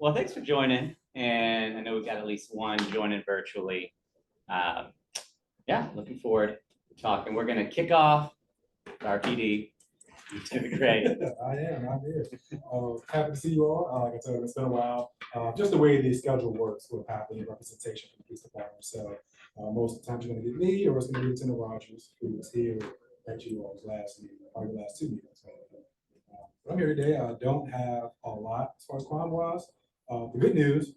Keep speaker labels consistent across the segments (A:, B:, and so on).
A: Well, thanks for joining. And I know we've got at least one joining virtually. Yeah, looking forward to talking. We're going to kick off our PD. Great.
B: I am here. Happy to see you all. Like I said, it's been a while. Just the way the schedule works with having representation from the police department. So most of the time you're going to get me, or it's going to be Lieutenant Rogers, who was here at you all's last meeting, probably the last 2 meetings. I'm here today. I don't have a lot as far as crime wise. The good news,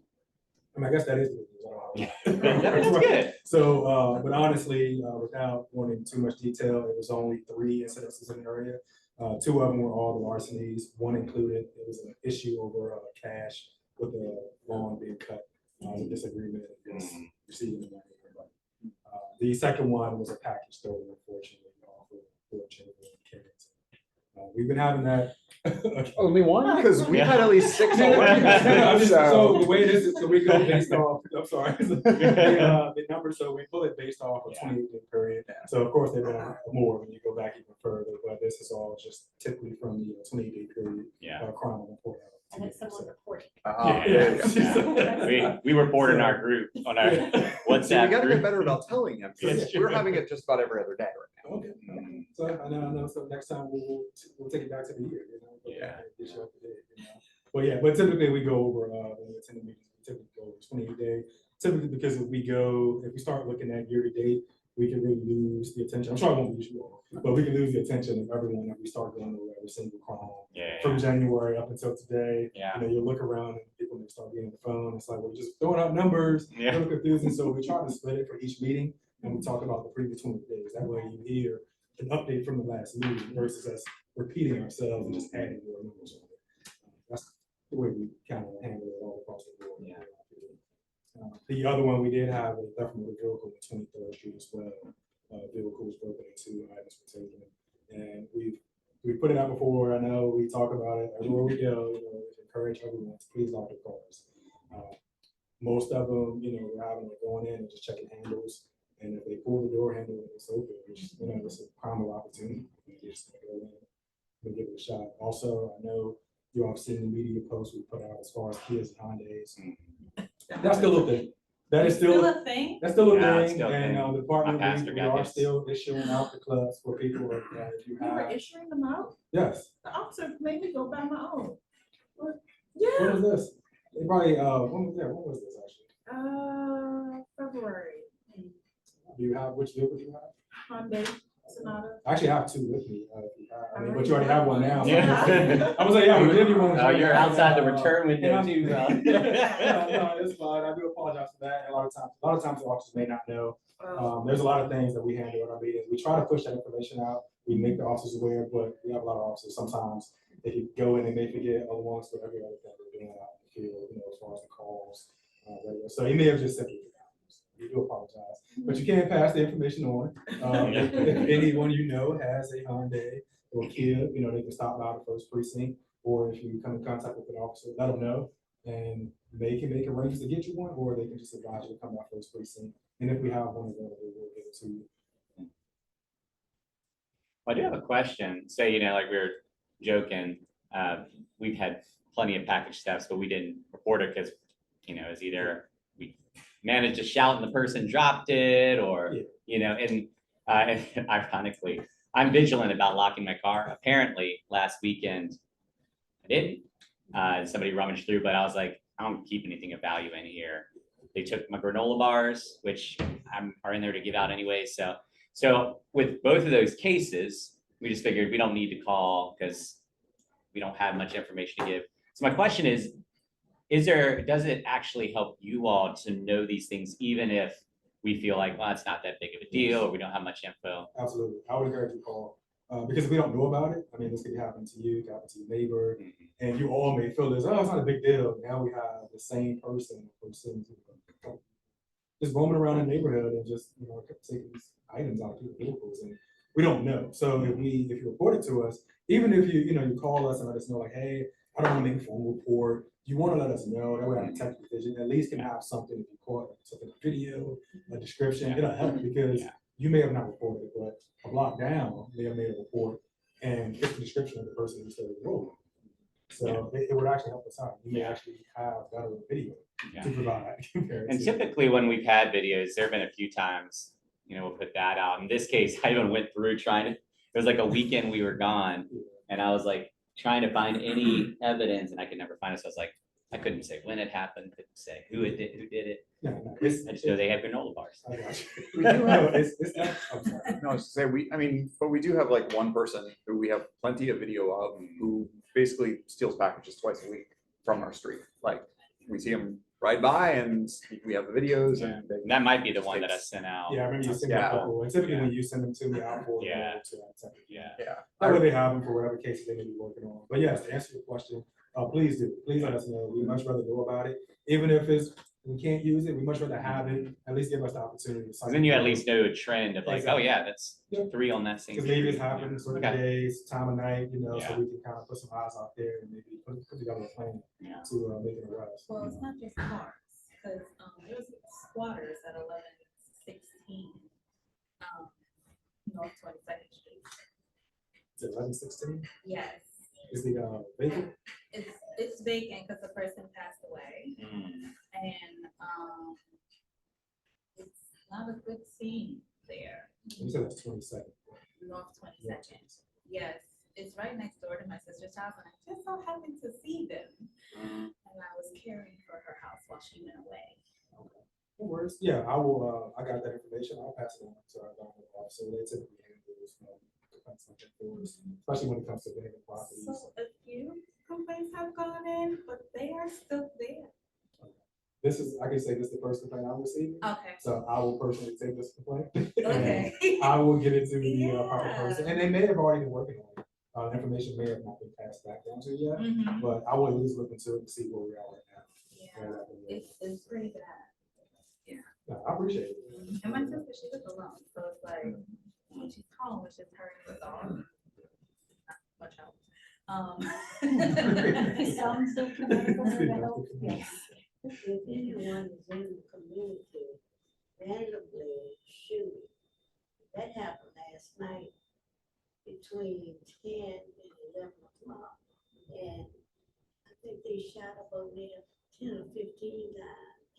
B: I mean, I guess that is the good news. I don't know.
A: That's good.
B: So, but honestly, without going into too much detail, it was only 3 incidences in the area. 2 of them were all the larcenies. 1 included, it was an issue over cash with the lawn being cut. The disagreement is receiving the money. The second one was a package stolen, unfortunately, for children and kids. We've been having that.
C: Only one? Because we had at least 6
B: So the way it is, so we go based off, I'm sorry, the number, so we pull it based off a 28-day period. So of course, they've been more when you go back even further, but this is all just typically from the 28-day period. Crime report.
D: And it's someone reporting.
A: We report in our group, on our WhatsApp
C: we got to
A: group.
C: get better about telling them, because we're having it just about every other day right now.
B: Okay. So I know. So next time we'll take it back to the year. But typically we go over the attendant meetings. We typically go over 28-day. Typically because if we start looking at year to date, we can really lose the attention. I'm sure I won't lose you all, but we can lose the attention of everyone if we start going over every single crime from January up until today. You look around and people may start getting the phone. It's like we're just throwing out numbers. A little confusing. So we try to split it for each meeting, and we talk about the previous 20 days. That way you hear an update from the last meeting versus us repeating ourselves and just adding more numbers on it. That's the way we kind of handle it all across the board. The other one we did have a theft from a vehicle on 23rd Street as well. Vehicle was broken into, items were taken, and we put it out before. I know we talk about it everywhere we go. Encourage everyone to please lock their cars. Most of them, we're having it going in and just checking handles. And if they pull the door handle and it's open, it's a prime opportunity. You're just gonna go in and give it a shot. Also, I know you all have seen the media posts we put out as far as kids and Hyundais. That's still a thing. That is still a thing. That's still a thing. And the department we are still issuing out the clubs for people. If you
E: were issuing them out?
B: Yes.
E: The officer made me go buy my own.
B: What was this? They probably when was this actually?
E: February.
B: Do you have which vehicle do you have?
E: Hyundai Sonata.
B: I actually have 2 with me. But you already have one now.
A: Yeah.
B: I was like, we'll give you one.
A: Oh, you're outside the return window too.
B: No, it's fine. I do apologize for that. A lot of times the officers may not know. There's a lot of things that we handle in our meetings. We try to push that information out. We make the officers aware, but we have a lot of officers. Sometimes they can go in and they forget other ones for every other thing we're doing out in the field, as far as the calls. So he may have just simply. We do apologize, but you can pass the information on. If anyone has a Hyundai or Kia, they can stop by the first precinct, or if you come in contact with an officer, let them know, and they can make arrangements to get you one, or they can just advise you to come by first precinct. And if we have one available, we'll give it to you.
A: Well, I do have a question. Say, like we were joking, we've had plenty of package thefts, but we didn't report it because, it's either we managed to shout and the person dropped it, or and ironically, I'm vigilant about locking my car. Apparently last weekend I didn't. Somebody rummaged through, but I was like, I don't keep anything of value in here. They took my granola bars, which are in there to give out anyway. So with both of those cases, we just figured we don't need to call because we don't have much information to give. So my question is does it actually help you all to know these things, even if we feel like, well, it's not that big of a deal, or we don't have much info?
B: Absolutely. I would encourage you to call. Because if we don't know about it, I mean, this could happen to you, it could happen to your neighbor, and you all may feel this, it's not a big deal. Now we have the same person just roaming around the neighborhood and just, taking these items out of people's vehicles, and we don't know. So if you report it to us, even if you call us and let us know, like, hey, I don't want to make a formal report. You want to let us know, that way our detective division at least can have something if you caught something, a video, a description. It'll help because you may have not reported it, but a block down may have made a report, and it's the description of the person who started rolling. So it would actually help us out. You may
A: Yeah.
B: actually have better video
A: Yeah.
B: to provide. compared
A: And
B: to-
A: typically when we've had videos, there've been a few times, we'll put that out. In this case, I even went through trying to, it was like a weekend we were gone and I was like trying to find any evidence and I could never find it. So I was like, I couldn't say when it happened, couldn't say who did it.
B: No,
A: I just know they have granola bars.
B: I got you.
C: We do
B: No,
C: have-
B: it's not, I'm sorry.
C: No, I was to say, but we do have like one person who we have plenty of video of, who basically steals packages twice a week from our street. Like, we see him ride by and we have the videos
A: Yeah.
C: and. they-
A: And that might be the one that I sent out.
B: Yeah, I remember you sent me a
C: Yeah.
B: couple, and typically when you send them to me, I'll forward them
A: Yeah.
B: over to that.
A: Yeah.
C: Yeah.
B: That way they have them for whatever cases they may be working on. But yes, to answer your question, please do. Please let us know. We'd much rather know about it. Even if we can't use it, we'd much rather have it. At least give us the opportunity.
A: Cause then you at least know a trend of like, oh
B: Exactly.
A: yeah, that's
B: Yeah.
A: 3 on that same.
B: Because maybe it's
A: street.
B: happening certain
A: Okay.
B: days, time of night, so
A: Yeah.
B: we can kind of put some eyes out there and maybe put together a plan
A: Yeah.
B: to make it arrest.
E: Well, it's not just cars, because, there was squatters at 1116, North 22nd Street.
B: Is it 1116?
E: Yes,
B: Is the vacant?
E: it's vacant because the person passed away,
A: Mm.
E: and, it's not a good scene there,
B: You said that's 22nd.
E: North 22nd. Yes, it's right next door to my sister's house, and I just so happened to see them,
A: Mm.
E: and I was caring for her house while she went away.
B: No worries. Yeah, I will, I got that information. I'll pass it on to our dominant officer. They typically handle this, complaints like that for us, especially when it comes to abandoned properties.
E: So a few complaints have gone in, but they are still there.
B: I can say this is the first complaint I'm receiving,
E: Okay.
B: so I will personally take this complaint.
E: Okay.
B: I will get it to the proper
E: Yeah.
B: person, and they may have already been working on it. Information may have not been passed back down to you yet,
E: Mhm.
B: but I will at least look into it and see where we are right now.
E: Yeah, it's pretty bad.
B: No, I appreciate it.
E: And my sister, she lives alone, so it's like, when she's home, it's just her and the dog. Not much help.
D: Some symptomatic
B: Speaking of
D: help,
B: the
D: yes. If anyone is in the community randomly shooting, that happened last night between 10 and 11 o'clock. And I think they shot up over there 10 or 15 times.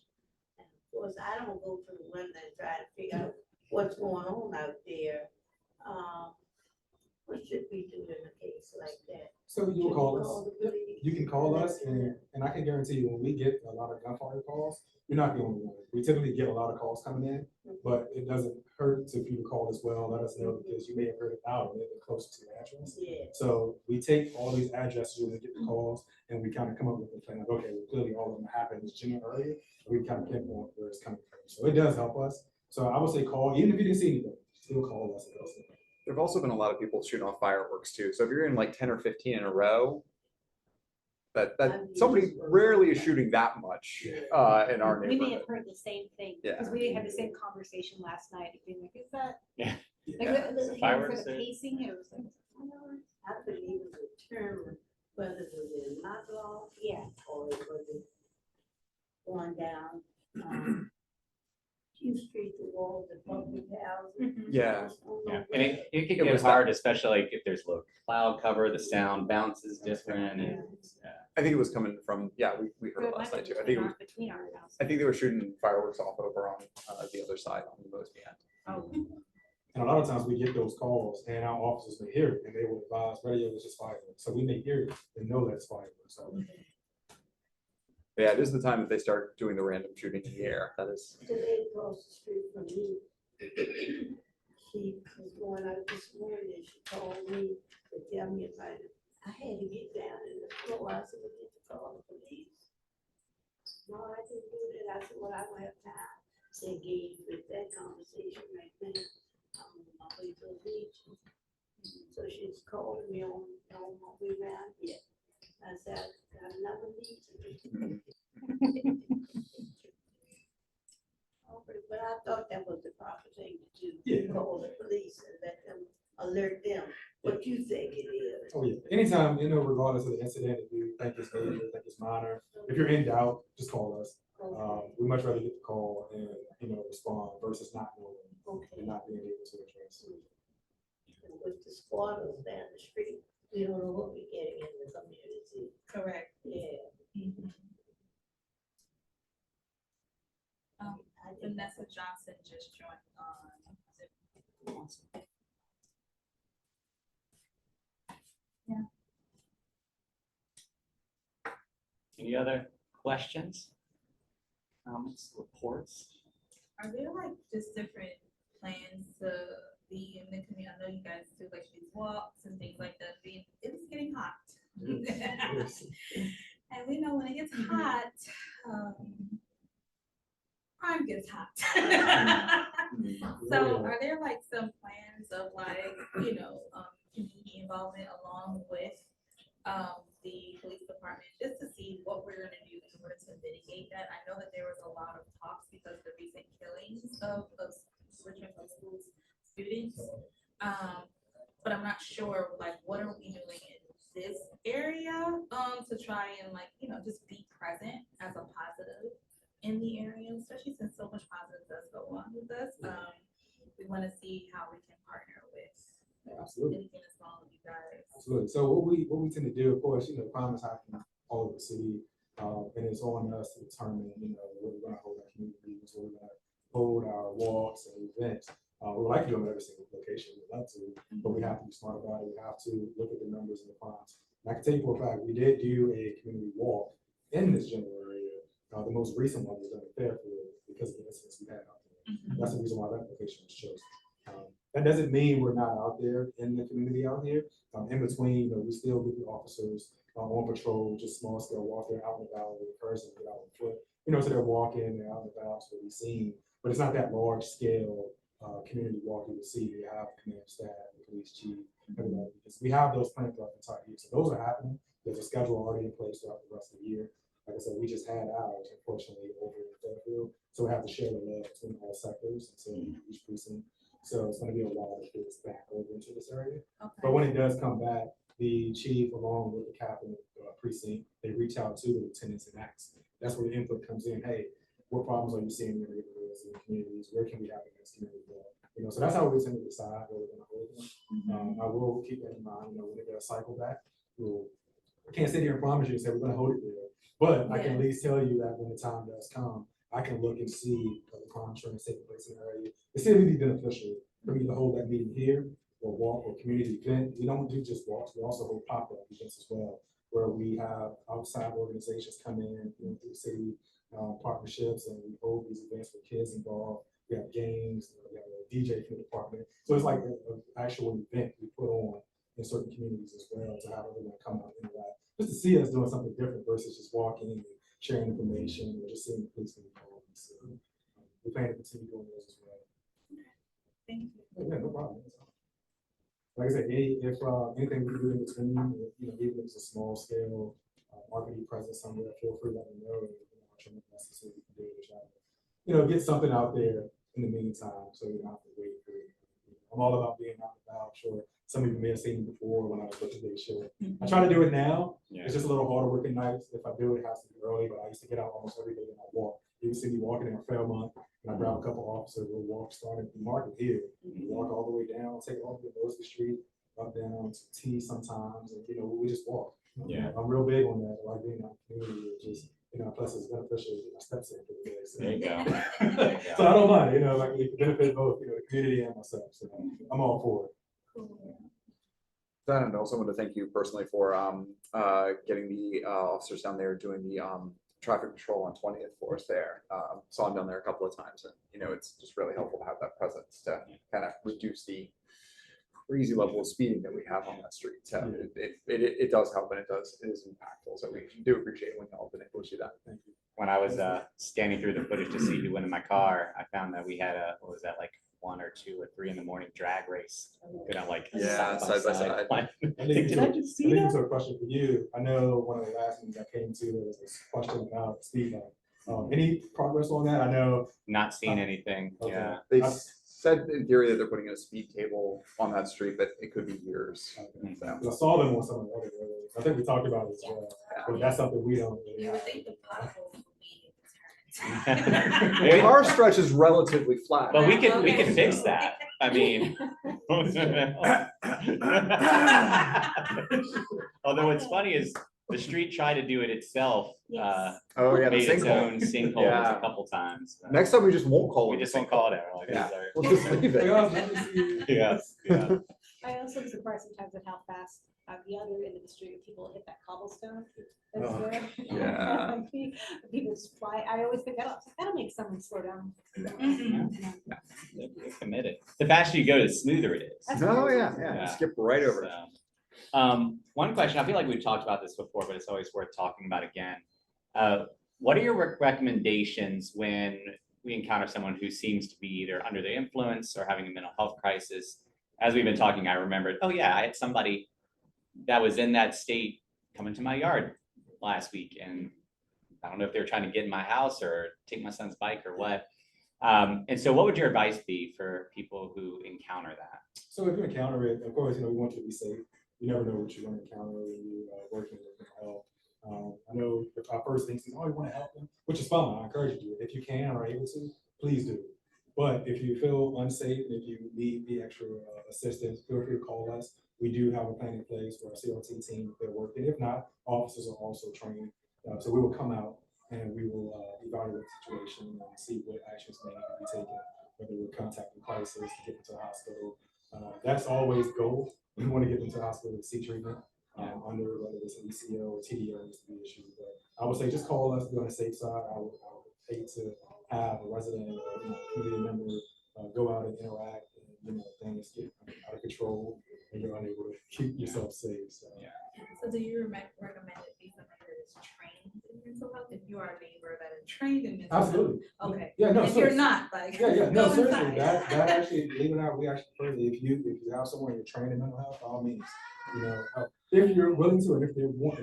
D: And of course, I don't go to the window and try to figure out what's going on out there. What should we do in a case like that?
B: So you'll
D: Should we
B: call us.
D: the
B: Yep.
D: police?
B: You can call us and I can guarantee you, when we get a lot of gunfire calls, you're not the only one. We typically get a lot of calls coming in, but it doesn't hurt to people call as well, let us know, because you may have heard it out, and they're closer to the address.
D: Yeah.
B: So we take all these addresses when we get the calls and we kind of come up with a plan like, okay, well, clearly all of them happened in this general area. And we kind of pinpoint where it's coming from. So it does help us. So I would say call, even if you didn't see anything, still call us. And let us know.
C: There've also been a lot of people shooting off fireworks too. So if you're in like 10 or 15 in a row, that somebody rarely is shooting that much in our
D: We may have
C: neighborhood.
D: heard the same thing,
C: Yeah.
D: because we had the same conversation last night, of being like, is that?
A: Yeah.
D: Like,
C: Yeah.
D: the- for
A: Fireworks
D: the
A: are-
D: pacing, it was like, oh,
F: I couldn't even determine whether it was in my block
D: yeah.
F: or it was going down, Q Street towards the public housing.
C: Yeah.
A: Yeah, and it can
C: It
A: get
C: was
A: hard, especially like if there's low cloud cover, the sound bounces different and,
C: I think it was coming from, we heard it last night too. I think it was,
D: Between our houses.
C: I think they were shooting fireworks off over on the other side on the Mosby end.
D: Oh,
B: And a lot of times we get those calls and our officers may hear it and they will advise radio is just fireworks. So we may hear it and know that's fireworks. So
C: But yeah, it is the time that they start doing the random shooting in the air. That is,
F: The lady across the street from me, she was going out this morning and she called me to tell me about it. I had to get down in the floor. I said, "We need to call the police." No, I didn't do that. I said, well, I don't have time to engage with that conversation right now. I'm on my way to the beach. So she's calling me on my way around here. I said, I got another meeting. But I thought that was the proper thing to do.
B: Yeah.
F: Call the police and let them alert them what you think it is.
B: oh yeah, anytime, regardless of the incident, if you think it's major, think it's minor, if you're in doubt, just call us.
F: Okay.
B: We much rather get the call and, respond versus not knowing
F: Okay.
B: and not being able to address.
F: And with the squatters down the street,
D: we don't know what we're getting in the community.
E: Correct.
D: Yeah.
E: Mhm.
D: I think
E: Vanessa Johnson just joined on.
A: Any other questions? Comments, reports?
E: Are there like just different plans to be in the community? I know you guys do like these walks and things like that. It's getting hot.
B: Yes.
E: And we know when it gets hot, crime gets hot. So are there like some plans of like, community involvement along with the police department, just to see what we're gonna do in order to mitigate that? I know that there was a lot of talks because of the recent killings of Richmond Public Schools students. But I'm not sure, like, what are we doing in this area, to try and like, just be present as a positive in the area, especially since so much positive does go on with us. We wanna see how we can partner with
B: Absolutely.
E: anything as small as you guys.
B: Absolutely. So what we tend to do, of course, crime is happening all over the city, and it's on us to determine, where we're going to hold our community meetings, where we're going to hold our walks and events. We would like to do them in every single location. We'd love to, but we have to be smart about it. We have to look at the numbers and the crimes. And I can tell you for a fact, we did do a community walk in this general area. The most recent one was done in Fairfield because of the incidents we had out there. That's the reason why that location was chosen. That doesn't mean we're not out there in the community out here. In between, we still get the officers on patrol, just small scale walk. They're out and about, encourage them to get out on foot. So they're walking, they're out and about, so they're seen. But it's not that large scale community walk you would see. You have the command staff, the police chief, everybody. We have those planned throughout the entire year. So those are happening. There's a schedule already in place throughout the rest of the year. Like I said, we just had ours, unfortunately, over in Fairfield. So we have to share the love between all sectors, and so each precinct. So it's going to be a while to get us back over into this area.
E: Okay.
B: But when it does come back, the chief, along with the captain of the precinct, they reach out to the lieutenants and ask. That's where the input comes in. Hey, what problems are you seeing in your neighborhoods and communities? Where can we have the next community walk? So that's how we tend to decide where we're going to hold them. I will keep that in mind. When it does cycle back, I can't sit here and promise you and say we're going to hold it there, but I can at least tell you that when the time does come, I can look and see the crime trends taking place in the area. It still would be beneficial for me to hold that meeting here or walk or community event. We don't do just walks. We also hold pop-up events as well, where we have outside organizations come in through the city partnerships, and we hold these events with kids involved. We have games, we have a DJ for the department. So it's like an actual event we put on in certain communities as well to have everyone come out and interact, just to see us doing something different versus just walking and sharing information or just seeing the police in the call. So we plan to continue doing those as well.
E: Thank you.
B: Yeah, no problem. Like I said, if anything we can do in between, even if it's a small scale marketing presence somewhere, feel free to let me know. I'll try my best to see what we can do to try to, get something out there in the meantime, so you don't have to wait for it. I'm all about being out and about. Sure, some of you may have seen me before when I was looking at the show. I try to do it now.
A: Yeah.
B: It's just a little harder working nights. If I do it, it has to be early, but I used to get out almost every day and I walk. You can see me walking in Fairmont, and I grab a couple officers. We'll walk starting at the market here, walk all the way down, take it all the way to Rosary Street, up down to T sometimes, and we just walk.
A: Yeah.
B: I'm real big on that. Like being out in the community, just plus it's beneficial to get my steps in for the day. So.
A: There you go.
B: So I don't mind, like it can benefit both, the community and myself. So I'm all for it.
E: Cool.
C: And I also want to thank you personally for getting the officers down there doing the traffic patrol on 20th for us there. Saw them down there a couple of times, and it's just really helpful to have that presence to kind of reduce the crazy level of speeding that we have on that street. So it does help, and it is impactful. So we do appreciate when y'all been able to do that. Thank you.
A: When I was scanning through the footage to see who went in my car, I found that we had what was that, like 1 or 2 or 3 in the morning drag race. Side by side.
B: I think it's a question for you. I know one of the last ones I came to, there was this question about speed limit. Any progress on that? I know.
A: Not seen anything.
B: Okay.
A: Yeah.
C: They said in theory that they're putting in a speed table on that street, but it could be years.
B: Okay.
C: So.
B: I saw them on some of the other roads. I think we talked about it as well. But that's something we don't really
E: You
B: have.
E: would think the potholes would be in the turn.
C: Our stretch is relatively flat.
A: But we can fix that. I mean, Although what's funny is the street tried to do it itself,
F: Yes.
C: Oh, yeah, the
A: made its
C: sinkhole.
A: own sinkholes
C: Yeah.
A: a couple times.
C: Next time we just won't call
A: We
C: it.
A: just won't call it out. Like,
C: Yeah.
A: it's our-
C: We'll just leave
B: Like,
C: it.
B: oh, let me see.
A: Yeah, yeah.
G: I also am surprised sometimes at how fast at the other end of the street people hit that cobblestone. That's
C: Oh,
G: there.
C: yeah.
G: People just fly. I always think that'll make someone slow down.
A: They're committed. The faster you go, the smoother it is.
G: That's
C: Oh,
G: crazy.
C: yeah, yeah,
A: Yeah.
C: skip right over it.
A: So, one question, I feel like we've talked about this before, but it's always worth talking about again. What are your recommendations when we encounter someone who seems to be either under the influence or having a mental health crisis? As we've been talking, I remembered, oh yeah, I had somebody that was in that state come into my yard last week, and I don't know if they were trying to get in my house or take my son's bike or what. And so what would your advice be for people who encounter that?
B: So if you encounter it, of course, we want you to be safe. You never know what you're going to encounter when you working with mental health. I know if our first instinct is, oh, you want to help them, which is fine. I encourage you to do it. If you can or are able to, please do. But if you feel unsafe and if you need the extra assistance, feel free to call us. We do have a plan in place for our CRT team if they're working. If not, officers are also trained. So we will come out and we will evaluate the situation and see what actions may need to be taken, whether we're contacting crisis to get them to the hospital. That's always the goal. We want to get them to the hospital to seek treatment under whether it's NVCL or TDO is the issue. But I would say just call us, be on the safe side. I would hate to have a resident or community member go out and interact and things get out of control and you're unable to keep yourself safe. So.
A: Yeah.
E: So do you recommend it be somebody that is trained in mental health? If you are a neighbor that is trained in mental health?
B: Absolutely.
E: Okay.
B: Yeah, no,
E: If
B: so-
E: you're not, like.
B: Yeah, no,
E: go
B: seriously,
E: inside.
B: that actually, believe it or not, we actually prefer if you have someone you're trained in mental health, by all means, if you're willing to, and if they want.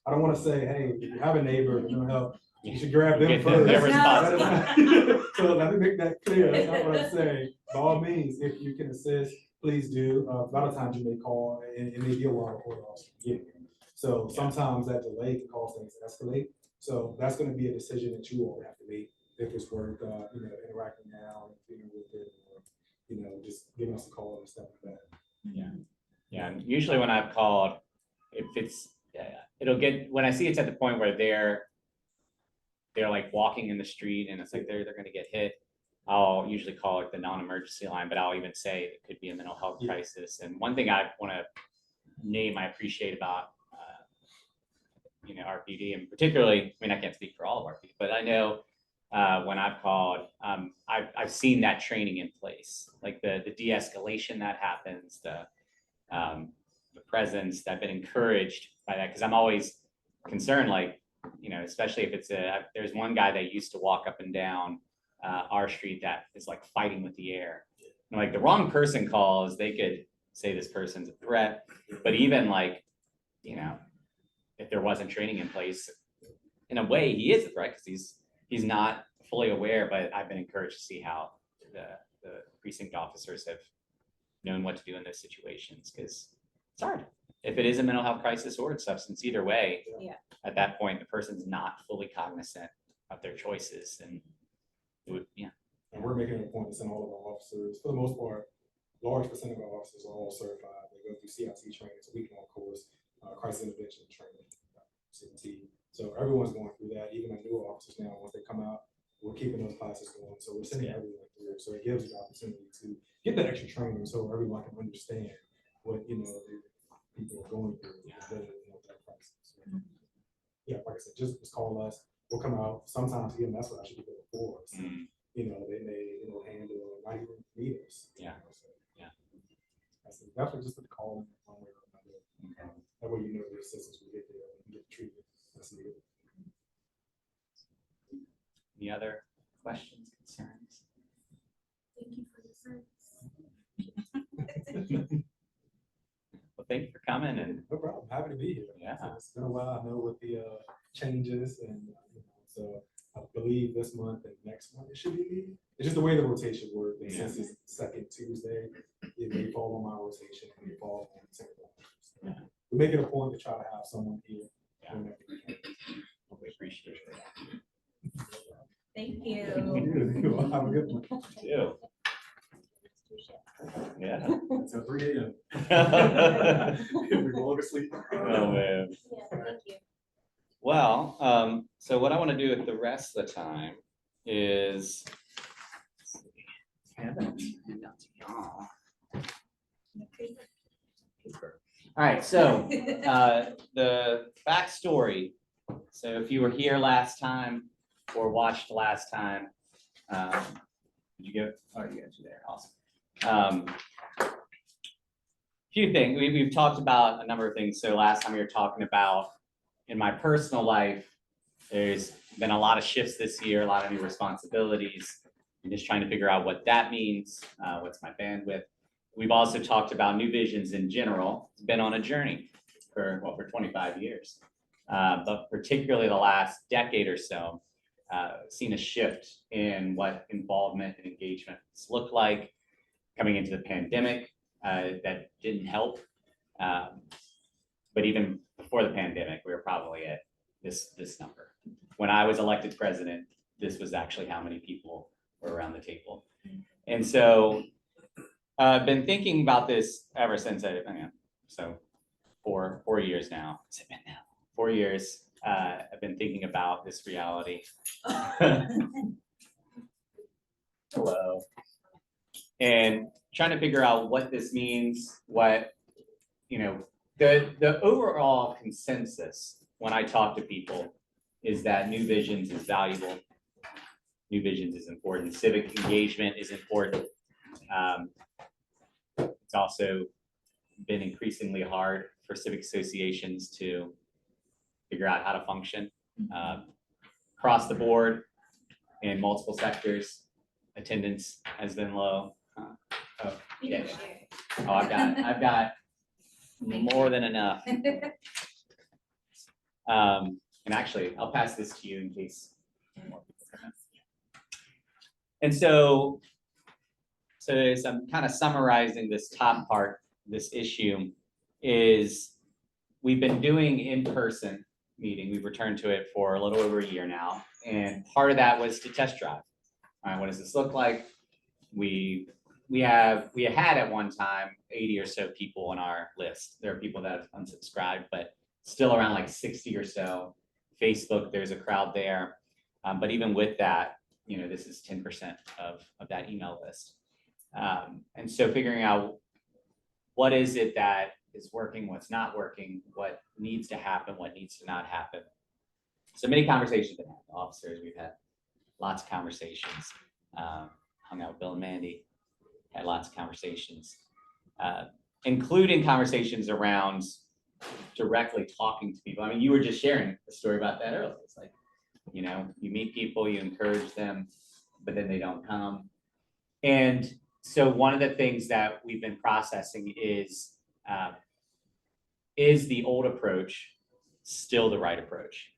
B: I don't wanna say, hey, if you have a neighbor in mental health, you should grab them
A: Get
B: first.
A: their
B: That is
A: response.
B: not- So let me make that clear, that's not what I'm saying. By all means, if you can assist, please do. A lot of times you may call, and it may be a while before the officer can get here. So sometimes that delay can cause things to escalate. So that's gonna be a decision that you all have to make, if it's worth, interacting now and dealing with it, or, just giving us a call and stuff like that.
A: Yeah, and usually when I've called, if it's, it'll get, when I see it's at the point where they're like walking in the street and it's like they're gonna get hit, I'll usually call it the non-emergency line, but I'll even say it could be a mental health
B: Yeah.
A: crisis. And one thing I wanna name I appreciate about, RPD, and particularly, I mean, I can't speak for all of RPD, but I know when I've called, I've seen that training in place, like the de-escalation that happens, the presence that I've been encouraged by that, because I'm always concerned, like, especially if there's one guy that used to walk up and down our street that is like fighting with the air. And like the wrong person calls, they could say this person's a threat, but even like, if there wasn't training in place, in a way he is a threat because he's not fully aware, but I've been encouraged to see how the precinct officers have known what to do in those situations, because it's hard. If it is a mental health crisis or it's substance, either way,
G: Yeah.
A: at that point, the person's not fully cognizant of their choices, and it would,
B: And we're making it a point to send all of our officers, for the most part, large percent of our officers are all certified. They go through CIT training, it's a week-long course, crisis intervention training, CIT. So everyone's going through that, even our newer officers now, once they come out, we're keeping those classes going. So we're sending everyone through. So it gives you the opportunity to get that extra training so everyone can understand what, the people are going through. That crisis. So, yeah, like I said, just call us. We'll come out. Sometimes, again, that's what I should do before. So, they may, handle or not even need us.
A: Yeah.
B: So, I said, definitely just a call one way or another. That way the assistance will get there and get the treatment that's needed.
A: any other questions, concerns?
E: Thank you for your service.
A: Well, thank you for coming, and
B: No problem. Happy to be here.
A: Yeah.
B: So it's been a while. I know with the changes, and so I believe this month and next month it should be me. It's just the way the rotation works. And since it's second Tuesday, it may fall on my rotation and it may fall on the second one. So we make it a point to try to have someone here.
A: Yeah.
B: whenever we can.
A: we appreciate it.
E: Thank you.
B: Have a good one.
A: Too. Yeah.
B: Until 3 a.m.
A: Oh,
B: We go to sleep.
A: man.
G: Yeah, thank you.
A: Well, so what I want to do with the rest of the time is. All right, so the backstory. So if you were here last time or watched last time, did you get? Oh, you got you there. Awesome. Few things we've talked about a number of things. So last time we were talking about in my personal life, there's been a lot of shifts this year, a lot of new responsibilities. I'm just trying to figure out what that means. What's my bandwidth? We've also talked about New Visions in general. It's been on a journey for 25 years, but particularly the last decade or so, seen a shift in what involvement and engagements look like. Coming into the pandemic, that didn't help. But even before the pandemic, we were probably at this number. When I was elected president, this was actually how many people were around the table. And so I've been thinking about this ever since so 4 years now. 4 years. I've been thinking about this reality. Hello. And trying to figure out what this means, what, the overall consensus when I talk to people is that New Visions is valuable. New Visions is important. Civic engagement is important. It's also been increasingly hard for civic associations to figure out how to function across the board in multiple sectors. Attendance has been low. Oh, yeah. Oh, I've got more than enough. And actually, I'll pass this to you in case more people come in. And so as I'm kind of summarizing this top part, this issue is we've been doing in-person meeting. We've returned to it for a little over a year now. And part of that was to test drive. All right, what does this look like? We had at one time 80 or so people on our list. There are people that have unsubscribed, but still around like 60 or so. Facebook, there's a crowd there. But even with that, this is 10% of that email list. And so figuring out what is it that is working, what's not working, what needs to happen, what needs to not happen. So many conversations with officers. We've had lots of conversations. Hung out with Bill and Mandy, had lots of conversations, including conversations around directly talking to people. I mean, you were just sharing a story about that earlier. It's like, you meet people, you encourage them, but then they don't come. And so one of the things that we've been processing is the old approach still the right approach?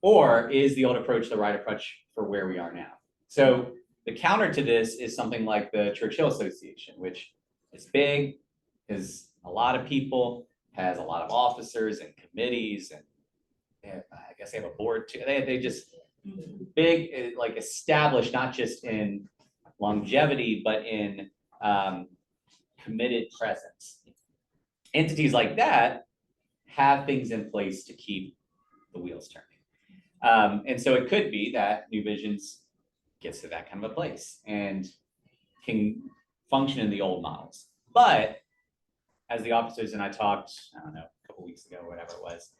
A: Or is the old approach the right approach for where we are now? So the counter to this is something like the Churchill Association, which is big, is a lot of people, has a lot of officers and committees, and I guess they have a board too. They just big, like established, not just in longevity, but in committed presence. Entities like that have things in place to keep the wheels turning. And so it could be that New Visions gets to that kind of a place and can function in the old models. But as the officers and I talked, I don't know, a couple weeks ago, whatever it was,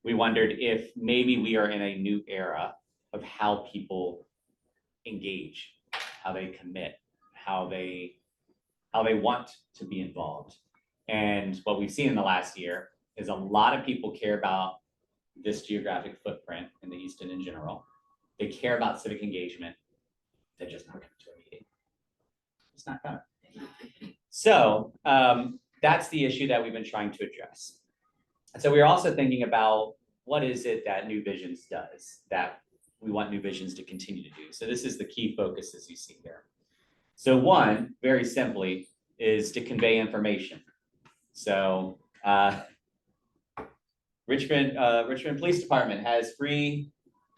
A: we wondered if maybe we are in a new era of how people engage, how they commit, how they want to be involved. And what we've seen in the last year is a lot of people care about this geographic footprint in the Easton in general. They care about civic engagement. They're just not coming to a meeting. It's not coming. So that's the issue that we've been trying to address. And so we're also thinking about what is it that New Visions does that we want New Visions to continue to do. So this is the key focus as you see here. So one, very simply, is to convey information. So Richmond Police Department has free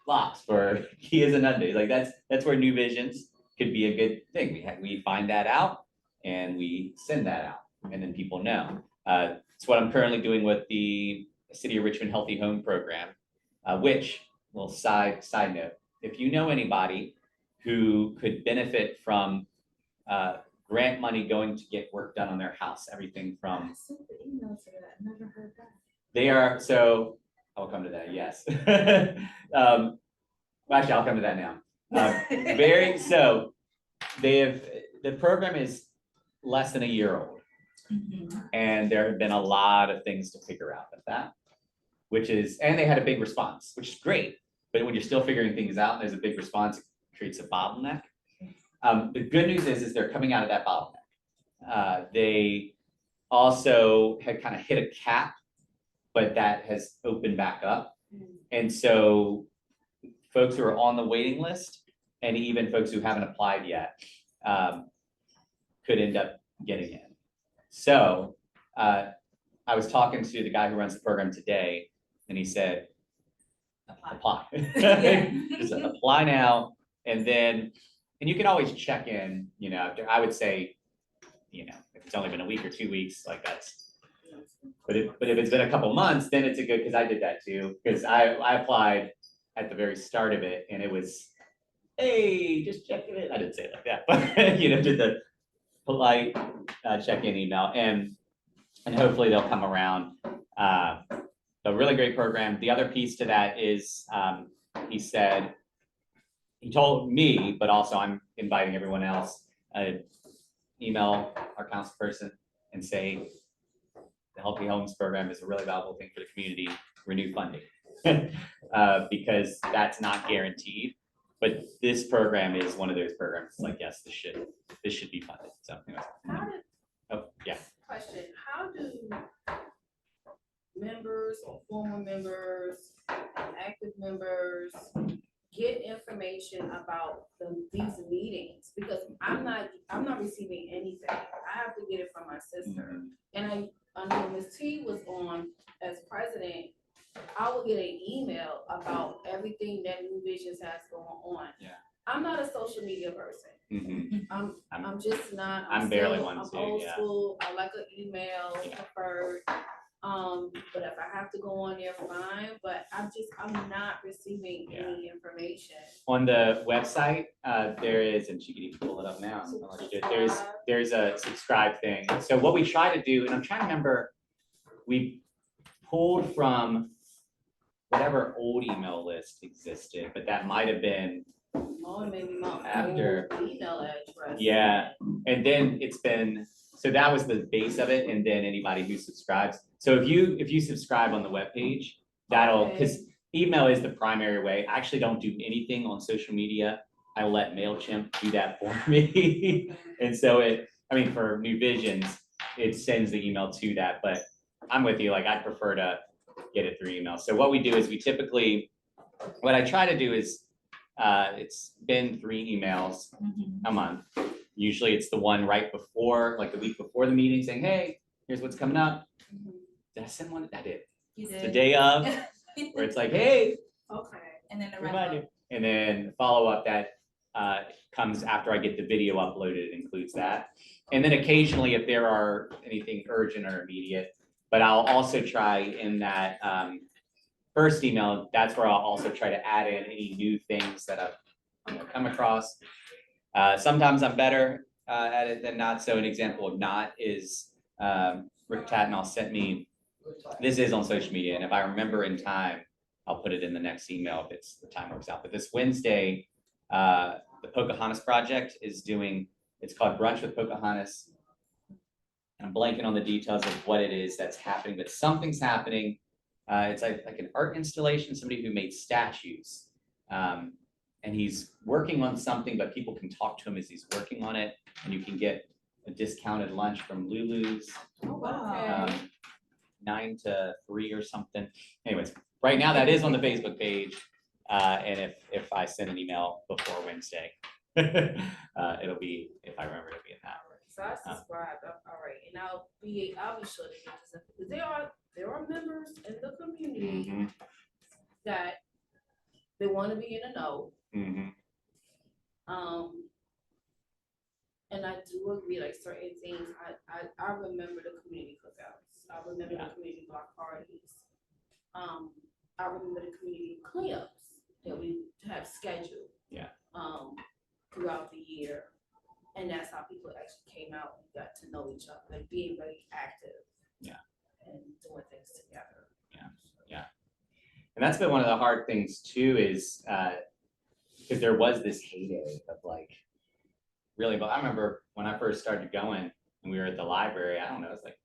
A: locks for Kias and Hyundais. Like that's where New Visions could be a good thing. We find that out. and we send that out, and then people know. It's what I'm currently doing with the City of Richmond Healthy Home Program, which, little side note, if you know anybody who could benefit from grant money going to get work done on their house, everything from
E: Never heard that.
A: they are, so I'll come to that, yes. Actually, I'll come to that now. So the program is less than a year old, and there have been a lot of things to figure out with that, and they had a big response, which is great. But when you're still figuring things out, and there's a big response, it creates a bottleneck. The good news is they're coming out of that bottleneck. They also had kind of hit a cap, but that has opened back up. And so folks who are on the waiting list, and even folks who haven't applied yet, could end up getting in. So I was talking to the guy who runs the program today, and he said, apply. Just apply now, and you can always check in, I would say, if it's only been a week or 2 weeks, like that's, but if it's been a couple months, then it's a good, because I did that too, because I applied at the very start of it, and it was, hey, just checking it. I didn't say it like that, but did the polite check-in email, and hopefully they'll come around. A really great program. The other piece to that is, he told me, but also I'm inviting everyone else, email our council person and say, the Healthy Homes Program is a really valuable thing for the community, renew funding. Because that's not guaranteed, but this program is one of those programs. It's like, yes, this should be funded. So anyways.
H: Question, how do members or former members, active members get information about these meetings? Because I'm not receiving anything. I have to get it from my sister. And I know Ms. T was on as president. I will get an email about everything that New Visions has going on.
A: Yeah.
H: I'm not a social media person. I'm just not.
A: I'm barely one too.
H: I'm old
A: Yeah.
H: school. I like an email preferred. But if I have to go on there, fine. But I'm not receiving any information.
A: On the website, there is, and she can even pull it up now. I'll let you do it. There's a subscribe thing. So what we try to do, and I'm trying to remember, we pulled from whatever old email list existed, but that might have been
H: Maybe my
A: after
H: old email address.
A: Yeah, and then so that was the base of it, and then anybody who subscribes. So if you subscribe on the webpage, because email is the primary way. I actually don't do anything on social media. I let MailChimp do that for me. And so for New Visions, it sends the email to that, but I'm with you, like I'd prefer to get it through email. So what we do is what I try to do is, it's been 3 emails a month. Usually it's the one right before, like the week before the meeting, saying, hey, here's what's coming up. Did I send one? I did. It's the day of, where it's like, hey.
H: Okay.
E: And then
A: Remind you. And then follow up that comes after I get the video uploaded, it includes that. And then occasionally if there are anything urgent or immediate, but I'll also try in that first email, that's where I'll also try to add in any new things that I've come across. Sometimes I'm better at it than not. So an example of not is Rick Tatnall sent me, this is on social media, and if I remember in time, I'll put it in the next email if the time works out. But this Wednesday, the Pocahontas Project is it's called Brunch with Pocahontas. And I'm blanking on the details of what it is that's happening, but something's happening. It's like an art installation, somebody who made statues. And he's working on something, but people can talk to him as he's working on it. And you can get a discounted lunch from Lulu's.
H: Oh, wow.
A: 9 to 3 or something. Anyways, right now that is on the Facebook page. And if I send an email before Wednesday, it'll be, if I remember, it'll be in that.
H: So I subscribed. All right, and I'll be sure to get this because there are members in the community that they want to be in a know. And I do agree, like certain things, I remember the community cookouts, I remember the community block parties. I remember the community cleanups that we have scheduled.
A: Yeah.
H: Throughout the year. And that's how people actually came out and got to know each other, like being very active.
A: Yeah.
H: And doing things together.
A: And that's been one of the hard things too, is because there was this heyday of like, really, but I remember when I first started going and we were at the library, I don't know, it was like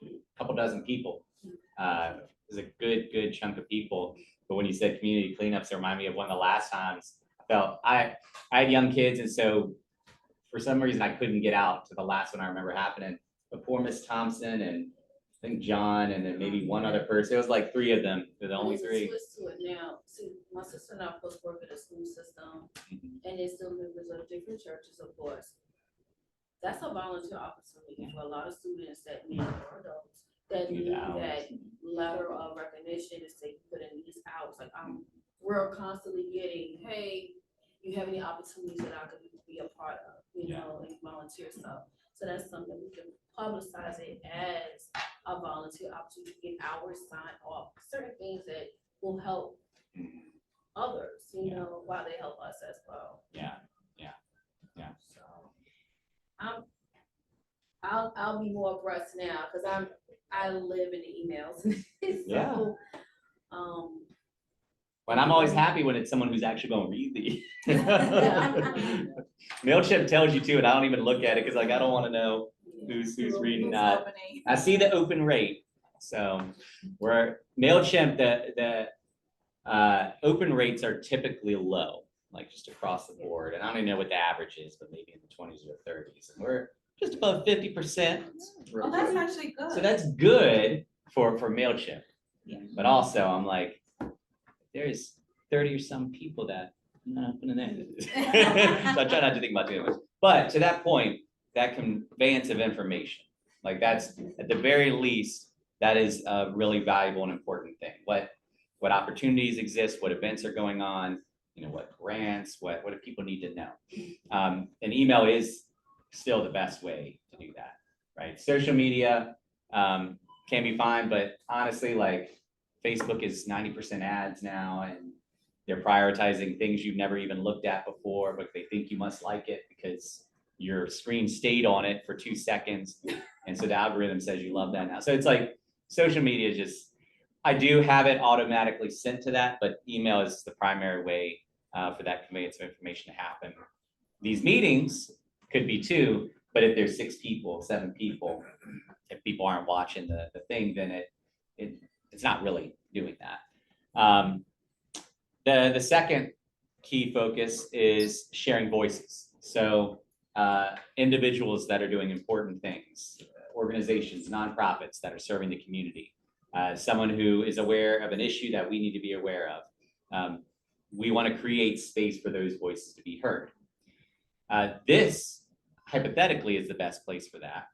A: a couple dozen people. It was a good chunk of people. But when you said community cleanups, it reminded me of one of the last times I felt I had young kids, and so for some reason I couldn't get out to the last one I remember happening. But poor Miss Thompson and I think John and then maybe one other person. It was like three of them. They're the only three.
H: Twist to it now. See, my sister and I both work in the school system, and they're still members of different churches, of course. That's a volunteer opportunity for a lot of students that need, or adults that need that letter of recognition to say put in these hours. Like we're constantly getting, hey, you have any opportunities that I could be a part of, you know, and volunteer stuff. So that's something we can publicize it as a volunteer opportunity to get hours signed off. Certain things that will help others, you know, while they help us as well.
A: Yeah.
H: So I'll be more abreast now because I live in the emails. So,
A: But I'm always happy when it's someone who's actually going to read the MailChimp tells you to, and I don't even look at it because like I don't want to know who's reading that. I see the open rate. So where MailChimp, the open rates are typically low, like just across the board. And I don't even know what the average is, but maybe in the 20s or 30s. And we're just above 50%.
E: Oh, that's actually good.
A: So that's good for MailChimp.
E: Yeah.
A: But also I'm like, there's 30 or some people that I'm not putting that. So I try not to think about doing it. But to that point, that conveyance of information, like that's at the very least, that is a really valuable and important thing. What opportunities exist, what events are going on, you know, what grants, what do people need to know? And email is still the best way to do that, right? Social media can be fine, but honestly, like Facebook is 90% ads now, and they're prioritizing things you've never even looked at before, but they think you must like it because your screen stayed on it for 2 seconds. And so the algorithm says you love that now. So it's like social media is just, I do have it automatically sent to that, but email is the primary way for that conveyance of information to happen. These meetings could be 2, but if there's 6 people, 7 people, if people aren't watching the thing, then it's not really doing that. The second key focus is sharing voices. So individuals that are doing important things, organizations, nonprofits that are serving the community, someone who is aware of an issue that we need to be aware of. We want to create space for those voices to be heard. This hypothetically is the best place for that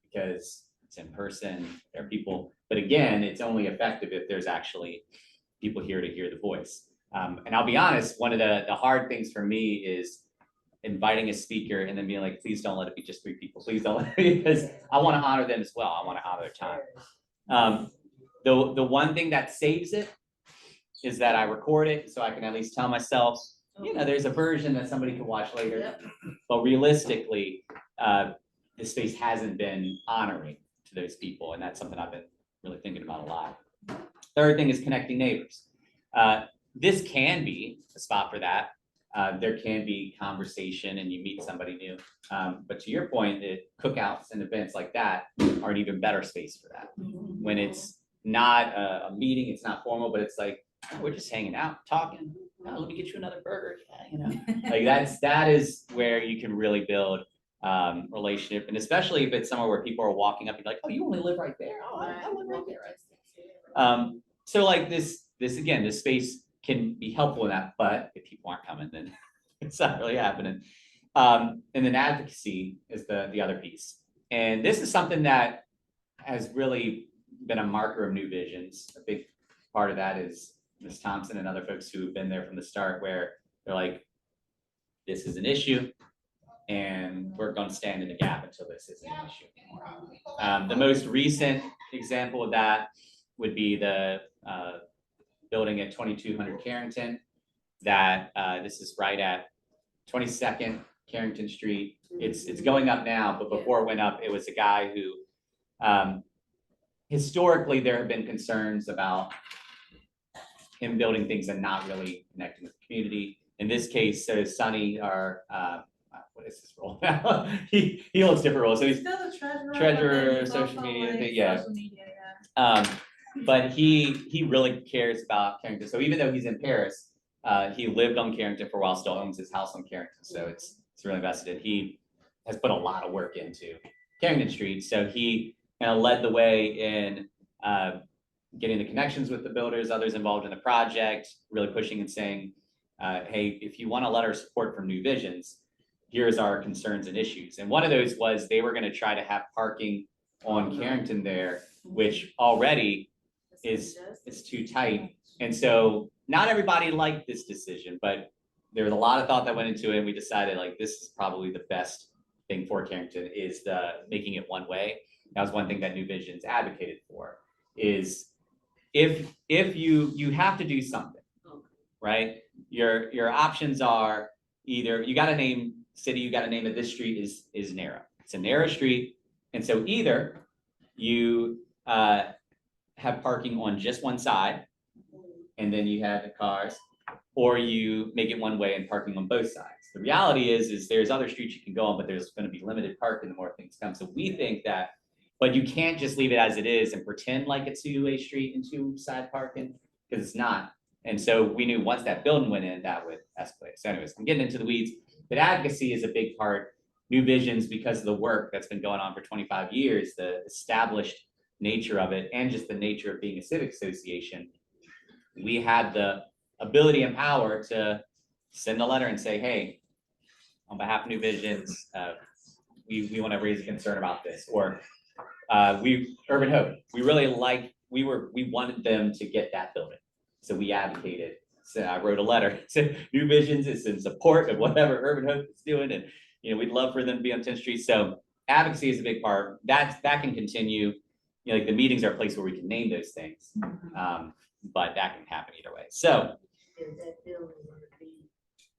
A: because it's in person, there are people, but again, it's only effective if there's actually people here to hear the voice. And I'll be honest, one of the hard things for me is inviting a speaker and then being like, please don't let it be just 3 people. Please don't, because I want to honor them as well. I want to honor their time. The one thing that saves it is that I record it so I can at least tell myself, you know, there's a version that somebody can watch later. But realistically, the space hasn't been honoring to those people. And that's something I've been really thinking about a lot. Third thing is connecting neighbors. This can be a spot for that. There can be conversation and you meet somebody new. But to your point, the cookouts and events like that are an even better space for that. When it's not a meeting, it's not formal, but it's like, oh, we're just hanging out, talking. Oh, let me get you another burger. Yeah, you know, like that is where you can really build relationship. And especially if it's somewhere where people are walking up and like, oh, you only live right there. Oh, I live right there. So like this again, this space can be helpful in that, but if people aren't coming, then it's not really happening. And then advocacy is the other piece. And this is something that has really been a marker of New Visions. A big part of that is Ms. Thompson and other folks who have been there from the start, where they're like, this is an issue. and we're going to stand in the gap until this isn't an issue anymore. The most recent example of that would be the building at 2200 Carrington. That this is right at 22nd Carrington Street. It's going up now, but before it went up, it was a guy who historically there have been concerns about him building things and not really connecting with the community. In this case, so Sonny, our what is his role now? he holds different roles. So he's
E: Still the treasurer.
A: treasurer,
E: but then he's
A: social
E: also,
A: media,
E: like,
A: yeah.
E: social media, yeah.
A: But he really cares about Carrington. So even though he's in Paris, he lived on Carrington for a while, still owns his house on Carrington. So it's really invested. He has put a lot of work into Carrington Street. So he kind of led the way in getting the connections with the builders, others involved in the project, really pushing and saying, hey, if you want a letter of support from New Visions, here's our concerns and issues. And one of those was they were going to try to have parking on Carrington there, which already is too tight. And so not everybody liked this decision, but there was a lot of thought that went into it. And we decided like, this is probably the best thing for Carrington is making it one way. That was one thing that New Visions advocated for is if you have to do something, right? Your options are either you got to name city, you got to name that this street is narrow. It's a narrow street. And so either you have parking on just one side and then you have the cars, or you make it one way and parking on both sides. The reality is there's other streets you can go on, but there's going to be limited parking the more things come. So we think that, but you can't just leave it as it is and pretend like it's a two-way street and two-side parking, because it's not. And so we knew once that building went in, that would escalate. So anyways, I'm getting into the weeds, but advocacy is a big part. New Visions, because of the work that's been going on for 25 years, the established nature of it, and just the nature of being a civic association, we had the ability and power to send a letter and say, hey, on behalf of New Visions, we want to raise a concern about this. Or Urban Hope, we really we wanted them to get that building. So we advocated. So I wrote a letter, said New Visions is in support of whatever Urban Hope is doing. And we'd love for them to be on 10th Street. So advocacy is a big part. That can continue. Like the meetings are a place where we can name those things. But that can happen either way. So
D: Is that building gonna be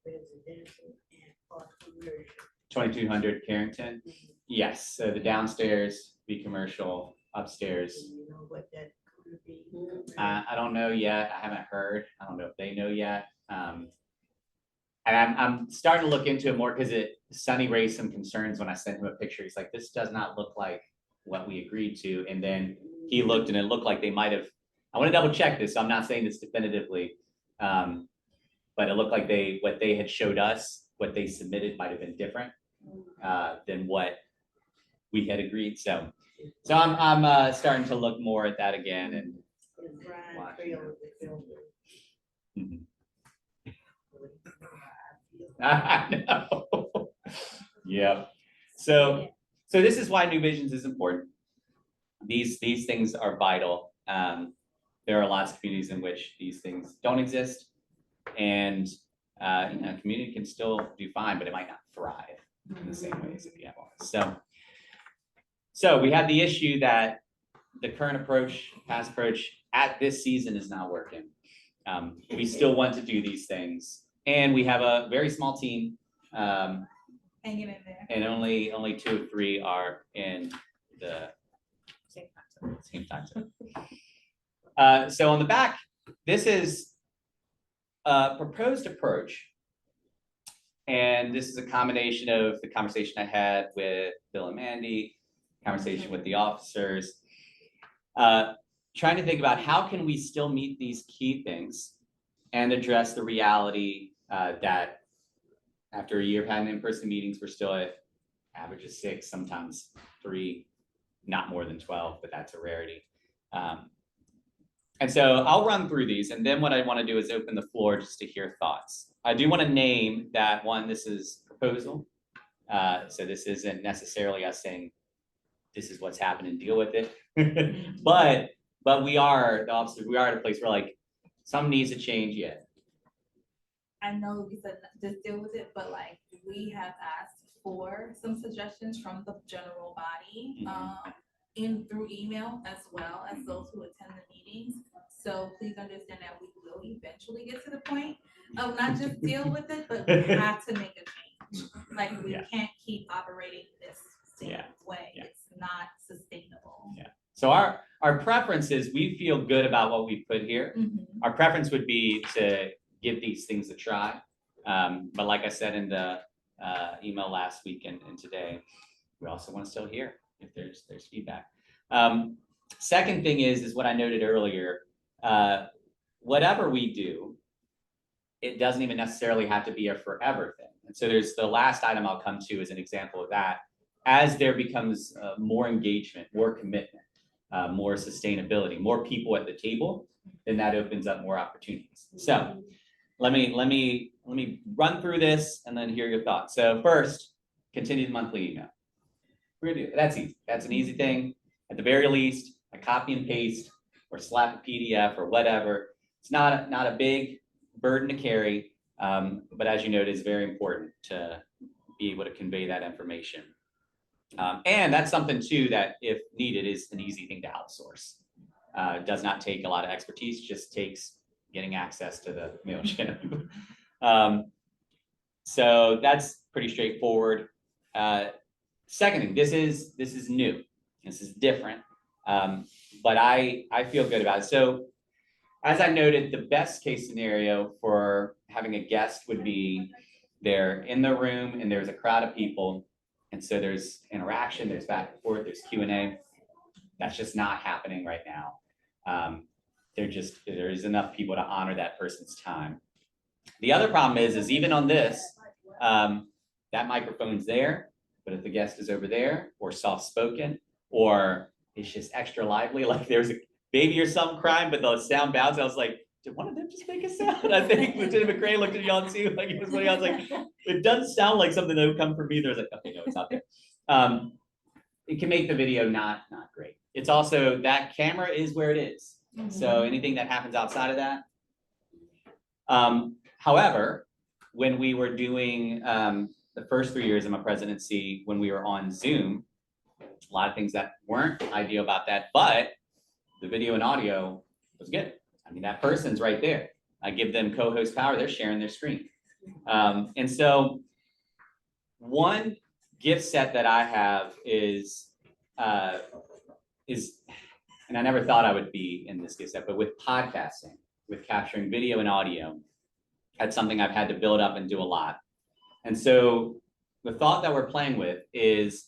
D: residential and part commercial?
A: 2200 Carrington. Yes. So the downstairs be commercial, upstairs.
D: Do you know what that's gonna be?
A: I don't know yet. I haven't heard. I don't know if they know yet. And I'm starting to look into it more because Sonny raised some concerns when I sent him a picture. He's like, this does not look like what we agreed to. And then he looked and it looked like they might have, I want to double check this. So I'm not saying this definitively. But it looked like what they had showed us, what they submitted might have been different than what we had agreed. So I'm starting to look more at that again. And
D: Is Brian Trail the builder?
A: Mhm. I know. Yeah. So this is why New Visions is important. These things are vital. There are lots of communities in which these things don't exist, and a community can still do fine, but it might not thrive in the same ways if you have one. So we have the issue that the current approach, past approach at this season is not working. We still want to do these things, and we have a very small team.
E: Hanging in there.
A: And only 2 or 3 are in the same time zone. So on the back, this is a proposed approach. And this is a combination of the conversation I had with Bill and Mandy, conversation with the officers, trying to think about how can we still meet these key things and address the reality that after a year of having in-person meetings, we're still at average of 6, sometimes 3, not more than 12, but that's a rarity. And so I'll run through these, and then what I want to do is open the floor just to hear thoughts. I do want to name that one, this is proposal. So this isn't necessarily us saying, this is what's happened and deal with it. but we are, the officers, we are at a place where like, some needs to change yet.
E: I know we said just deal with it, but like we have asked for some suggestions from the general body,
A: Mhm.
E: in through email as well as those who attend the meetings. So please understand that we will eventually get to the point of not just deal with it, but we have to make a change. Like, we
A: Yeah.
E: can't keep operating this same
A: Yeah.
E: way.
A: Yeah.
E: It's not sustainable.
A: Yeah. So our preference is we feel good about what we put here.
E: Mhm.
A: Our preference would be to give these things a try. But like I said in the email last week and today, we also want to still hear if there's feedback. Second thing is what I noted earlier. Whatever we do, it doesn't even necessarily have to be a forever thing. And so there's the last item I'll come to as an example of that. As there becomes more engagement, more commitment, more sustainability, more people at the table, then that opens up more opportunities. So let me run through this and then hear your thoughts. So first, continue the monthly email. We're gonna do that's easy. That's an easy thing. At the very least, a copy and paste or slap a PDF or whatever. It's not a big burden to carry, but as you know, it is very important to be able to convey that information. And that's something too that, if needed, is an easy thing to outsource. It does not take a lot of expertise, just takes getting access to the MailChimp. So that's pretty straightforward. Second thing, this is new. This is different, but I feel good about it. So as I noted, the best case scenario for having a guest would be they're in the room and there's a crowd of people. And so there's interaction, there's back and forth, there's Q&A. That's just not happening right now. There's enough people to honor that person's time. The other problem is even on this, that microphone's there, but if the guest is over there or soft-spoken or it's just extra lively, like there's a baby or something crying, but the sound bounced, I was like, did one of them just make a sound? I think Lieutenant McRae looked at y'all too, like it was funny. I was like, it does sound like something that would come from me. There's like, okay, no, it's not there. It can make the video not great. It's also, that camera is where it is. So anything that happens outside of that. However, when we were doing the first 3 years of my presidency, when we were on Zoom, a lot of things that weren't ideal about that, but the video and audio was good. I mean, that person's right there. I give them co-host power, they're sharing their screen. And so one gift set that I have is, and I never thought I would be in this gift set, but with podcasting, with capturing video and audio, that's something I've had to build up and do a lot. And so the thought that we're playing with is,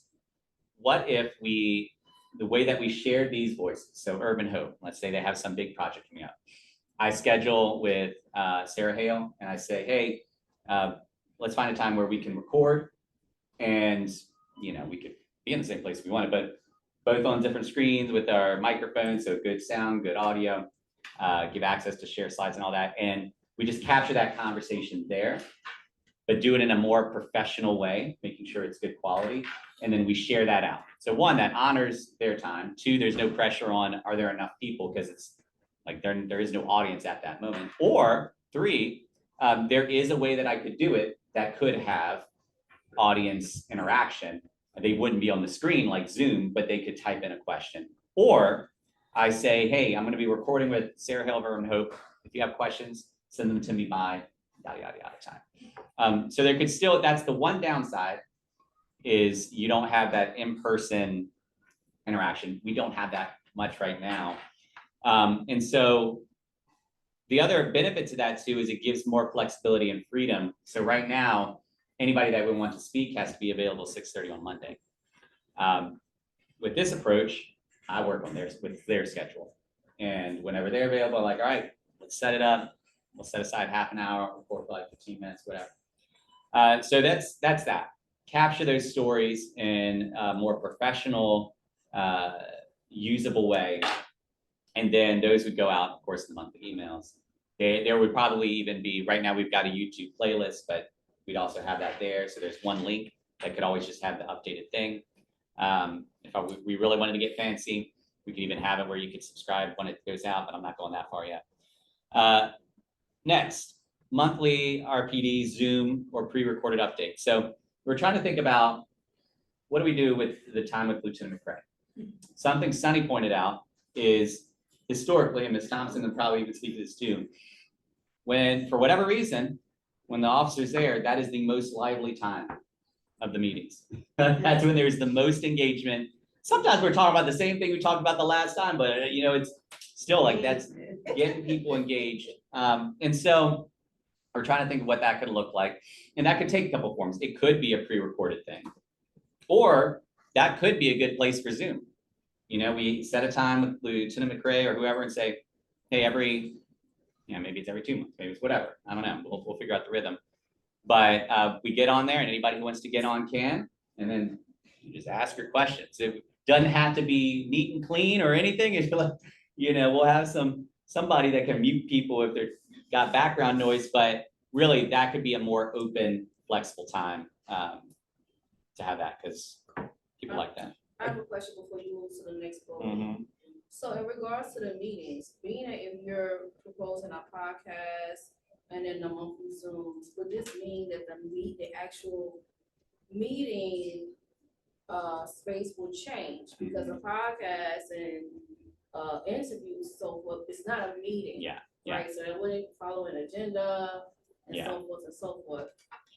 A: what if the way that we shared these voices, so Urban Hope, let's say they have some big project coming up. I schedule with Sarah Hale and I say, hey, let's find a time where we can record and, we could be in the same place if we wanted, but both on different screens with our microphones, so good sound, good audio, give access to share slides and all that. And we just capture that conversation there, but do it in a more professional way, making sure it's good quality. And then we share that out. So one, that honors their time. Two, there's no pressure on, are there enough people? Because it's like there is no audience at that moment. Or three, there is a way that I could do it that could have audience interaction. They wouldn't be on the screen like Zoom, but they could type in a question. Or I say, hey, I'm going to be recording with Sarah Hale of Urban Hope. If you have questions, send them to me by yada, yada, yada time. So there could still, that's the one downside, is you don't have that in-person interaction. We don't have that much right now. And so the other benefit to that too is it gives more flexibility and freedom. So right now, anybody that would want to speak has to be available 6:30 on Monday. With this approach, I work on with their schedule. And whenever they're available, I'm like, all right, let's set it up. We'll set aside half an hour, record for like 15 minutes, whatever. So that's that. Capture those stories in a more professional, usable way. And then those would go out, of course, in the monthly emails. There would probably even be, right now we've got a YouTube playlist, but we'd also have that there. So there's one link that could always just have the updated thing. If we really wanted to get fancy, we could even have it where you could subscribe when it goes out, but I'm not going that far yet. Next, monthly RPD, Zoom, or pre-recorded updates. So we're trying to think about what do we do with the time with Lieutenant McRae? Something Sunny pointed out is historically, and Ms. Thompson would probably even speak to this too, when, for whatever reason, when the officer's there, that is the most lively time of the meetings. That's when there's the most engagement. Sometimes we're talking about the same thing we talked about the last time, but it's still like that's getting people engaged. And so we're trying to think of what that could look like. And that could take a couple of forms. It could be a pre-recorded thing. Or that could be a good place for Zoom. We set a time with Lieutenant McRae or whoever and say, hey, maybe it's every 2 months, maybe it's whatever. I don't know. We'll figure out the rhythm. But we get on there and anybody who wants to get on can, and then you just ask your questions. It doesn't have to be neat and clean or anything. It's like, we'll have somebody that can mute people if they've got background noise, but really that could be a more open, flexible time to have that because people like that.
H: I have a question before you move to the next bullet.
A: Mhm.
H: So in regards to the meetings, being that if you're proposing a podcast and then the monthly Zooms, would this mean that the actual meeting space will change? Because a podcast and interviews, so forth, it's not a meeting.
A: Yeah.
H: Right, so it wouldn't follow an agenda and
A: Yeah.
H: so forth and so forth.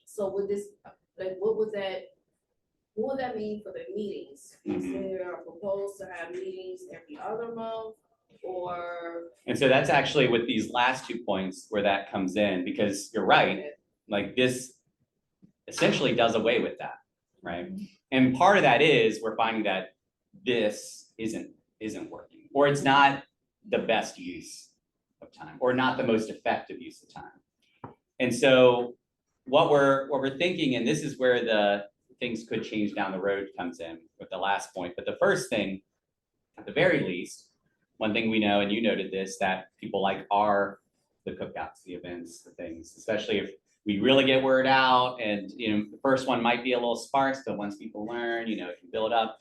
H: So would this, what would that mean for the meetings? Is there a proposal to have meetings every other month or?
A: And so that's actually with these last 2 points where that comes in, because you're right, like this essentially does away with that, right? And part of that is we're finding that this isn't working, or it's not the best use of time, or not the most effective use of time. And so what we're thinking, and this is where the things could change down the road comes in with the last point. But the first thing, at the very least, one thing we know, and you noted this, that people like are the cookouts, the events, the things, especially if we really get word out and, the first one might be a little sparse, but once people learn, it can build up.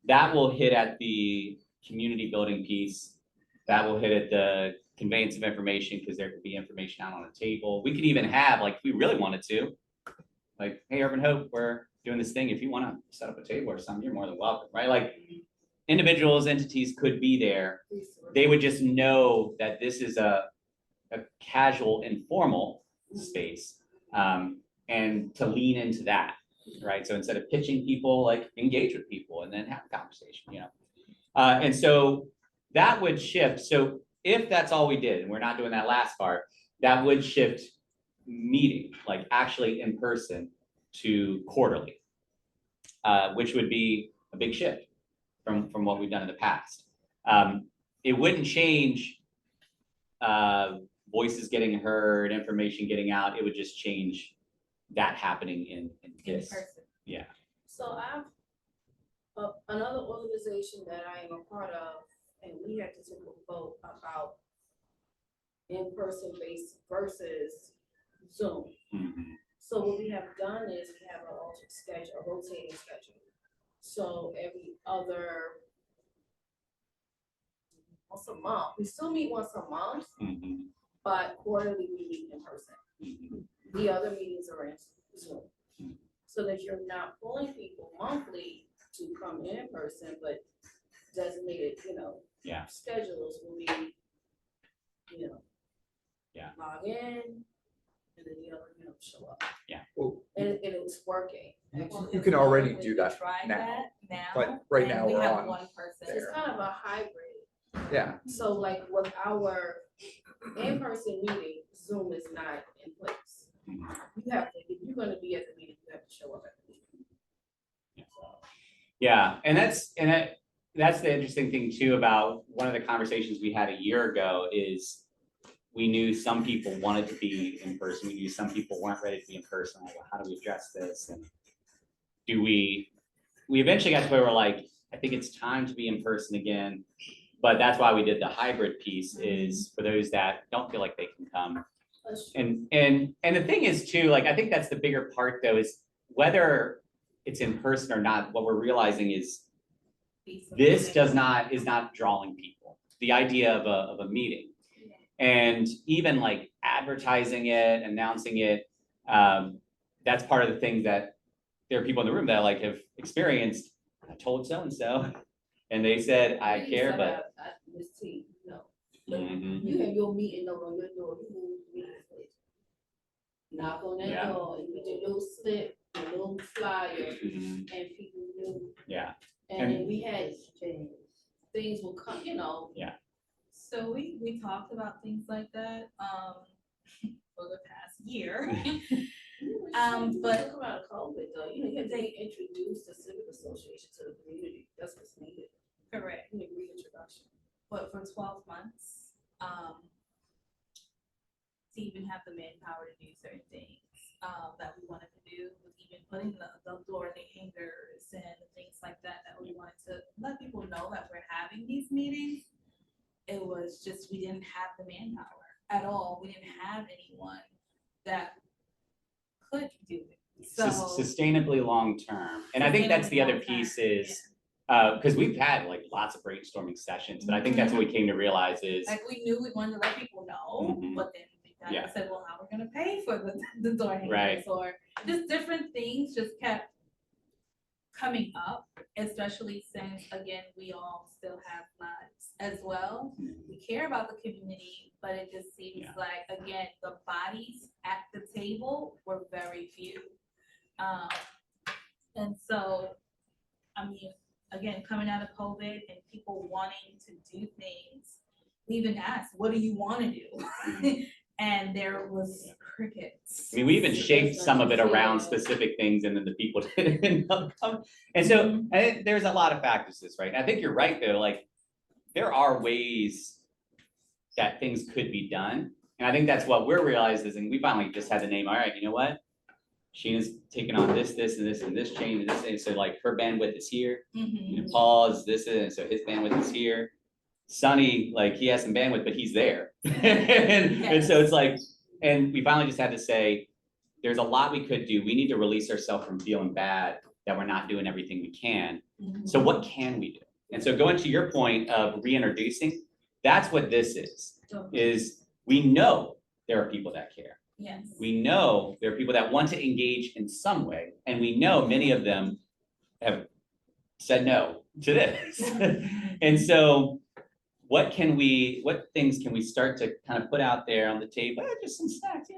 A: That will hit at the community building piece. That will hit at the conveyance of information because there could be information out on a table. We could even have, like, if we really wanted to, like, hey, Urban Hope, we're doing this thing. If you want to set up a table or something, you're more than welcome, right? Like individuals, entities could be there. They would just know that this is a casual, informal space, and to lean into that, right? So instead of pitching people, like engage with people and then have a conversation, and so that would shift. So if that's all we did, and we're not doing that last part, that would shift meeting, like actually in person, to quarterly, which would be a big shift from what we've done in the past. It wouldn't change voices getting heard, information getting out. It would just change that happening in this.
E: person.
A: Yeah.
H: So I've, another organization that I am a part of, and we had to take a vote about in-person based versus Zoom.
A: Mhm.
H: So what we have done is we have an alternate schedule, a rotating schedule. So every other, once a month, we still meet once a month,
A: Mhm.
H: but quarterly we meet in person.
A: Mhm.
H: The other meetings are in Zoom. So that you're not pulling people monthly to come in person, but designated,
A: Yeah.
H: schedules will be,
A: Yeah.
H: log in, and then the other, show up.
C: Well,
H: And it's working.
C: you can already do that
E: Try
C: now.
E: that now.
C: But right
E: and
C: now
E: we
C: we're
E: have
C: on
E: one person.
H: It's
C: there.
H: kind of a hybrid.
C: Yeah,
H: So like with our in-person meeting, Zoom is not in place.
A: Mhm.
H: You have to, if you're gonna be at the meeting, you have to show up at the meeting.
A: Yeah, and that's the interesting thing too about one of the conversations we had a year ago is we knew some people wanted to be in person. We knew some people weren't ready to be in person. Like, well, how do we address this? And we eventually got to where we're like, I think it's time to be in person again. But that's why we did the hybrid piece, is for those that don't feel like they can come. And the thing is too, like, I think that's the bigger part though, is whether it's in person or not, what we're realizing is this is not drawing people. The idea of a meeting. And even like advertising it, announcing it, that's part of the things that there are people in the room that like have experienced. I told so-and-so, and they said, I care, but.
H: Miss T, no.
A: Mhm.
H: You have your meeting note on your door, you move the meeting place. Knock on that
A: Yeah.
H: door, and with your little slip, your little flyer,
A: Mhm.
H: and people knew.
A: Yeah.
H: And then we had things will come, you know.
E: So we talked about things like that, for the past year. But-
H: Talk about COVID though, you know, you have to introduce the civic association to the community, that's what's needed.
E: Correct.
H: You need reintroduction.
E: But for 12 months, to even have the manpower to do certain things that we wanted to do, with even putting the door hangers and things like that, that we wanted to let people know that we're having these meetings. It was just, we didn't have the manpower at all. We didn't have anyone that could do it. So
A: Sustainably long-term. And I think that's the other piece is, because we've had like lots of brainstorming sessions, but I think that's what we came to realize is.
E: like, we knew we wanted to let people know,
A: Mhm.
E: but then we kind
A: Yeah.
E: of said, well, how are we gonna pay for the door hangers?
A: Right.
E: Or just different things just kept coming up, especially since, again, we all still have lives as well. We care about the community, but it just seems
A: Yeah.
E: like, again, the bodies at the table were very few. And so, I mean, again, coming out of COVID and people wanting to do things, we even asked, what do you want to do? And there was crickets.
A: I mean, we even shaped some of it around specific things and then the people didn't come. And so I think there's a lot of factors to this, right? And I think you're right though, like there are ways that things could be done. And I think that's what we're realizing, and we finally just had the name, all right, you know what? Sheena's taking on this, and this change, and this, and so like her bandwidth is here. You know, Paul's this, and so his bandwidth is here. Sonny, like he has some bandwidth, but he's there. and so it's like, and we finally just had to say, there's a lot we could do. We need to release ourselves from feeling bad that we're not doing everything we can. So what can we do? And so going to your point of reintroducing, that's what this is we know there are people that care.
E: Yes.
A: We know there are people that want to engage in some way, and we know many of them have said no to this. And so what things can we start to kind of put out there on the table? Just some snacks,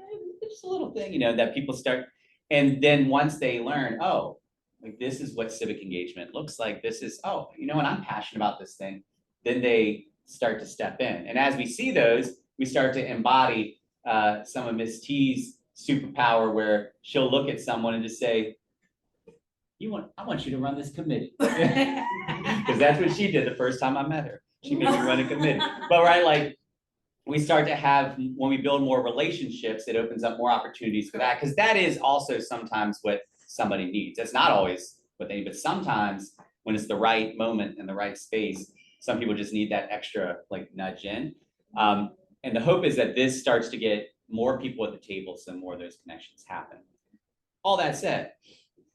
A: just a little thing, that people start. And then once they learn, oh, like this is what civic engagement looks like. This is, oh, what, I'm passionate about this thing. Then they start to step in. And as we see those, we start to embody some of Ms. T's superpower where she'll look at someone and just say, I want you to run this committee. Because that's what she did the first time I met her. She made me run a committee. But right, like we start to have, when we build more relationships, it opens up more opportunities for that. Because that is also sometimes what somebody needs. It's not always what they need, but sometimes when it's the right moment and the right space, some people just need that extra like nudge in. And the hope is that this starts to get more people at the table so more of those connections happen. All that said,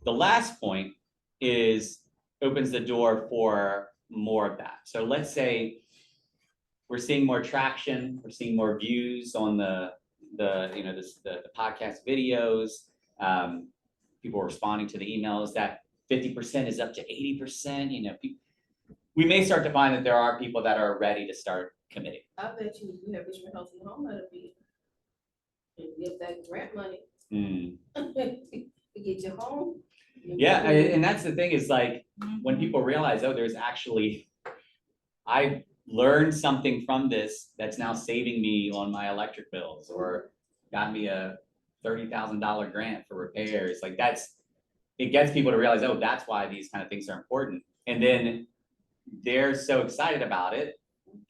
A: the last point opens the door for more of that. So let's say we're seeing more traction, we're seeing more views on the podcast videos. People are responding to the emails that 50% is up to 80%. We may start to find that there are people that are ready to start committing.
H: I bet you have Richmond Healthy Home at a meeting. And get that grant money. To get you home.
A: Yeah, and that's the thing is like, when people realize, oh, I learned something from this that's now saving me on my electric bills or got me a $30,000 grant for repairs. Like it gets people to realize, oh, that's why these kind of things are important. And then they're so excited about it,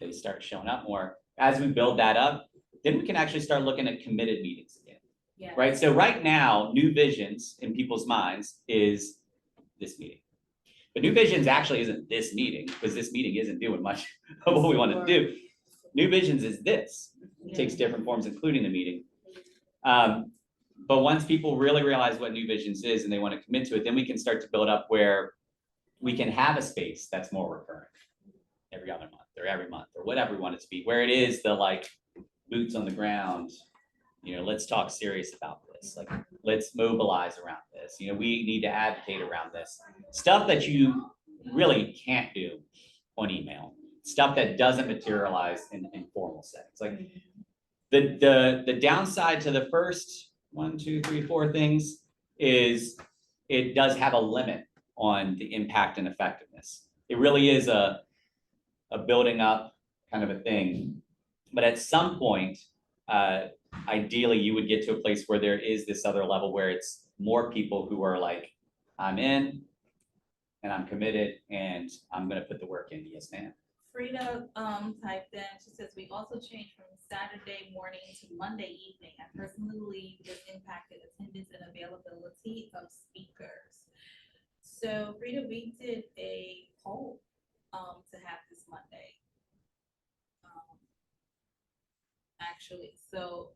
A: they start showing up more. As we build that up, then we can actually start looking at committed meetings again.
E: Yeah.
A: Right. So right now, new visions in people's minds is this meeting. But new visions actually isn't this meeting because this meeting isn't doing much of what we want to do. New visions is this. It takes different forms, including the meeting. But once people really realize what new visions is and they want to commit to it, then we can start to build up where we can have a space that's more recurring every other month or every month or whatever we want it to be, where it is the like boots on the ground. Let's talk serious about this. Like, let's mobilize around this. You know, we need to advocate around this. Stuff that you really can't do on email, stuff that doesn't materialize in informal settings. Like the downside to the first 1, 2, 3, 4 things is it does have a limit on the impact and effectiveness. It really is a building up kind of a thing. But at some point, ideally, you would get to a place where there is this other level where it's more people who are like, I'm in and I'm committed and I'm gonna put the work in. Yes, ma'am.
E: Frida typed in, she says, we also changed from Saturday morning to Monday evening. I personally believe this impacted attendance and availability of speakers. So Frida, we did a poll to have this Monday. Actually, so,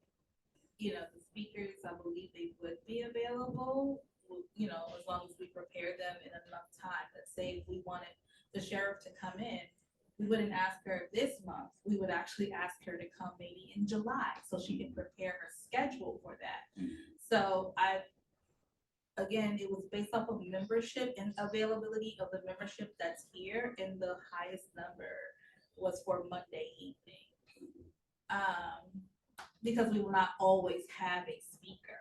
E: you know, the speakers, I believe they would be available, you know, as long as we prepare them in enough time. Let's say if we wanted the sheriff to come in, we wouldn't ask her this month, we would actually ask her to come maybe in July, so she can prepare her schedule for that. So again, it was based off of membership and availability of the membership that's here, and the highest number was for Monday evening. Because we will not always have a speaker.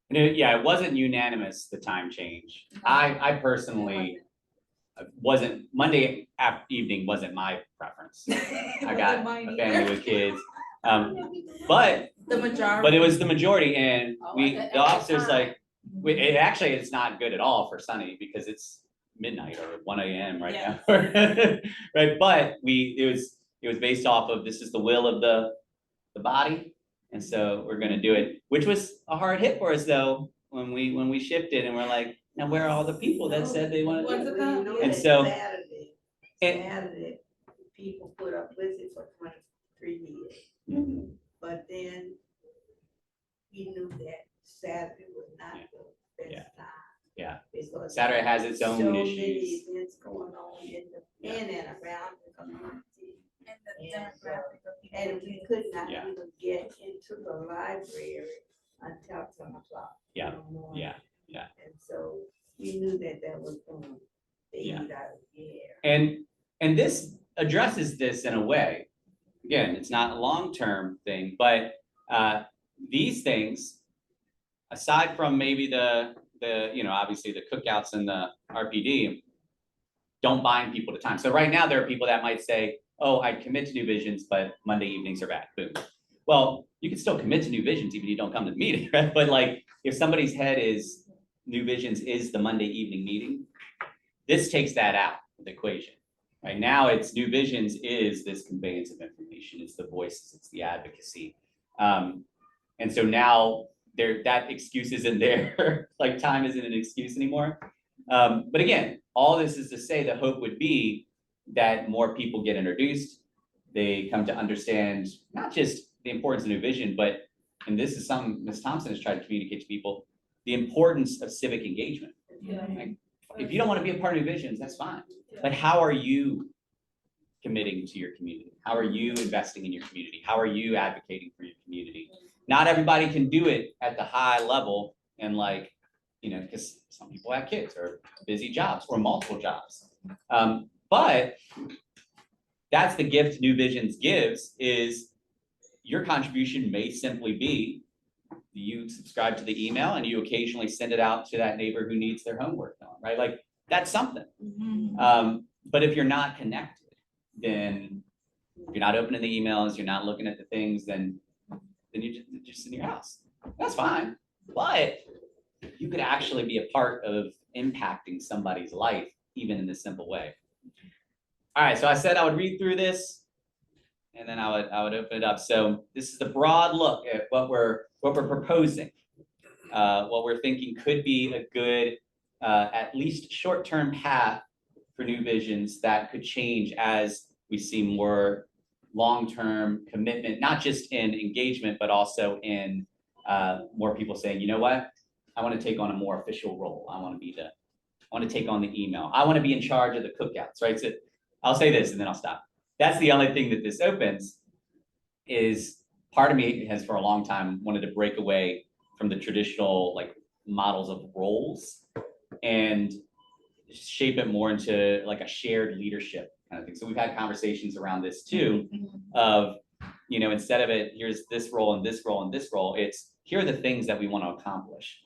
A: And it wasn't unanimous, the time change. I personally wasn't, Monday evening wasn't my preference. I got a family with kids. But
E: The majority.
A: But it was the majority, and
H: at
A: the officers
H: that
A: like, it's not good at all for Sunny because it's midnight or 1 a.m. right now. Right, but it was based off of, this is the will of the body, and so we're gonna do it, which was a hard hit for us though, when we shifted and we're like, now where are all the people that said they wanted
E: What's
A: to?
E: it called?
A: And so-
D: Saturday, people put up with it for 23 years. But then we knew that Saturday was not the best time.
A: Yeah.
D: Because
A: Saturday has its own
D: so many
A: issues.
D: events going on in and around the community.
E: And the demographic of people.
D: And we could not
A: Yeah.
D: even get into the library until 10 o'clock. in
A: Yeah.
D: the morning.
A: Yeah.
D: And so we knew that was going to fade
A: Yeah.
D: out of the air.
A: And this addresses this in a way. Again, it's not a long-term thing, but these things, aside from maybe the obviously the cookouts and the RPD, don't bind people to time. So right now there are people that might say, oh, I commit to New Visions, but Monday evenings are bad. Boom. Well, you can still commit to New Visions even if you don't come to the meeting, right? But like if somebody's head is New Visions is the Monday evening meeting, this takes that out of the equation. Right now, it's New Visions is this conveyance of information. It's the voices, it's the advocacy. And so now that excuse isn't there, like time isn't an excuse anymore. But again, all this is to say the hope would be that more people get introduced. They come to understand not just the importance of New Vision, but, and this is something Ms. Thompson has tried to communicate to people, the importance of civic engagement. Like, if you don't want to be a part of New Visions, that's fine. But how are you committing to your community? How are you investing in your community? How are you advocating for your community? Not everybody can do it at the high level and like, because some people have kids or busy jobs or multiple jobs. But that's the gift New Visions gives, is your contribution may simply be you subscribe to the email and you occasionally send it out to that neighbor who needs their homework done, right? Like that's something. But if you're not connected, then you're not opening the emails, you're not looking at the things, then you're just in your house. That's fine. But you could actually be a part of impacting somebody's life, even in this simple way. All right, so I said I would read through this and then I would open it up. So this is the broad look at what we're proposing, what we're thinking could be a good, at least short-term path for New Visions that could change as we see more long-term commitment, not just in engagement, but also in more people saying, you know what, I want to take on a more official role. I want to take on the email. I want to be in charge of the cookouts, right? So I'll say this and then I'll stop. That's the only thing that this opens is part of me has for a long time wanted to break away from the traditional like models of roles and shape it more into like a shared leadership kind of thing. So we've had conversations around this too, of, you know, instead of it, here's this role and this role and this role, it's here are the things that we want to accomplish.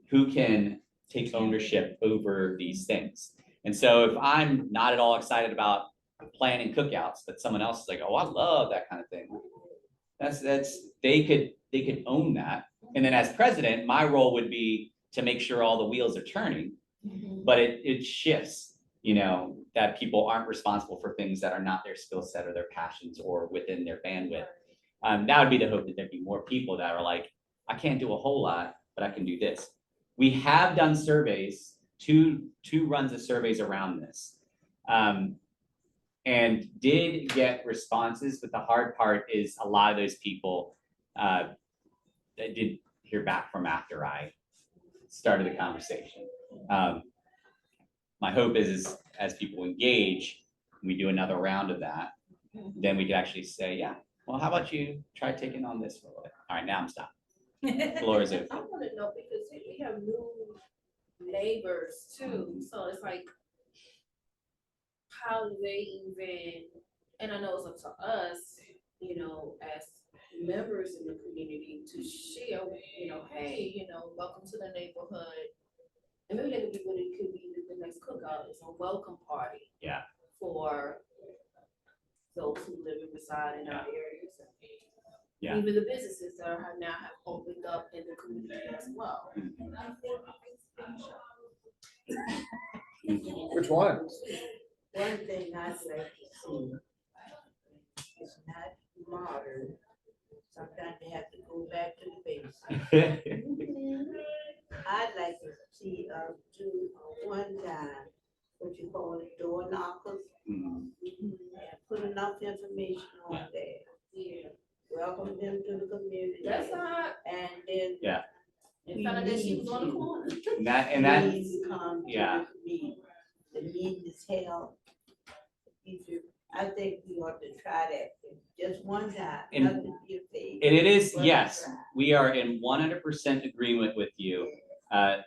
A: Who can take ownership over these things? And so if I'm not at all excited about planning cookouts, but someone else is like, oh, I love that kind of thing. That's they could own that. And then as president, my role would be to make sure all the wheels are turning, but it shifts, you know, that people aren't responsible for things that are not their skill set or their passions or within their bandwidth. That would be the hope, that there'd be more people that are like, I can't do a whole lot, but I can do this. We have done surveys, two runs of surveys around this, and did get responses, but the hard part is a lot of those people that did hear back from after I started the conversation. My hope is as people engage, we do another round of that, then we could actually say, yeah, well, how about you try taking on this for a little bit? All right, now I'm stopped. Floor is open.
H: I want to know because we have new neighbors too, so it's like, how do they even, and I know it's up to us, you know, as members in the community to share, you know, hey, you know, welcome to the neighborhood. And maybe that could be what it could be the next cookout, is a welcome party.
A: Yeah.
H: For those who live and reside in our areas.
A: Yeah.
H: Even the businesses that are now have opened up in the community as well.
C: Which one?
D: One thing I'd like to see, it's not modern. Sometimes you have to go back to the basics. I'd like to see us do one time, what you call it, door knockers. And put enough information on there. Yeah. Welcome them to the community.
H: That's not.
D: And then.
A: Yeah.
H: And found out that she was on the corner.
A: And that,
D: Please come to
A: yeah.
D: the meeting. The meeting is held. I think we ought to try that just one time.
A: And-
D: Nothing to be paid.
A: And it is,
D: But
A: yes,
D: try.
A: we are in 100% agreement with you. That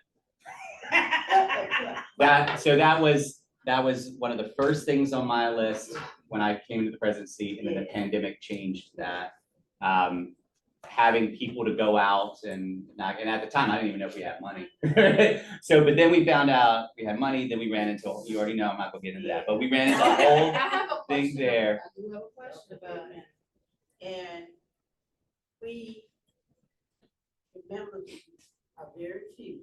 A: was one of the first things on my list when I came to the presidency, and then the pandemic changed that. Having people to go out and at the time, I didn't even know if we had money. So, but then we found out we had money, then we ran into, you already know, I'm not gonna get into that, but we ran into a whole
H: I have a
A: thing
H: question.
A: there.
H: I do have a question about it.
D: And we, the members are very few,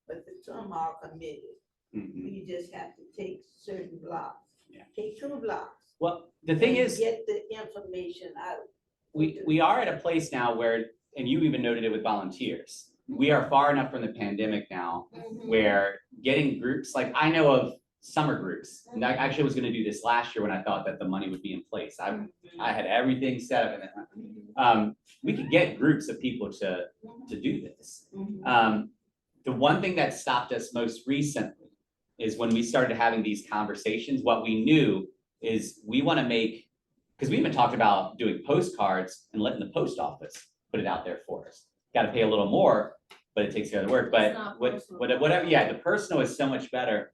D: but some are committed.
A: Mhm.
D: We just have to take certain blocks.
A: Yeah.
D: Take 2 blocks.
A: Well, the thing
D: and
A: is,
D: get the information out.
A: we are at a place now where, and you even noted it with volunteers, we are far enough from the pandemic now where getting groups, like I know of summer groups, and I actually was gonna do this last year when I thought that the money would be in place. I had everything set up, and then, we could get groups of people to do this. The one thing that stopped us most recently is when we started having these conversations, what we knew is we want to make, because we even talked about doing postcards and letting the post office put it out there for us. Got to pay a little more, but it takes care of the work.
H: It's
A: But
H: not
A: whatever, yeah, the personal is so much better.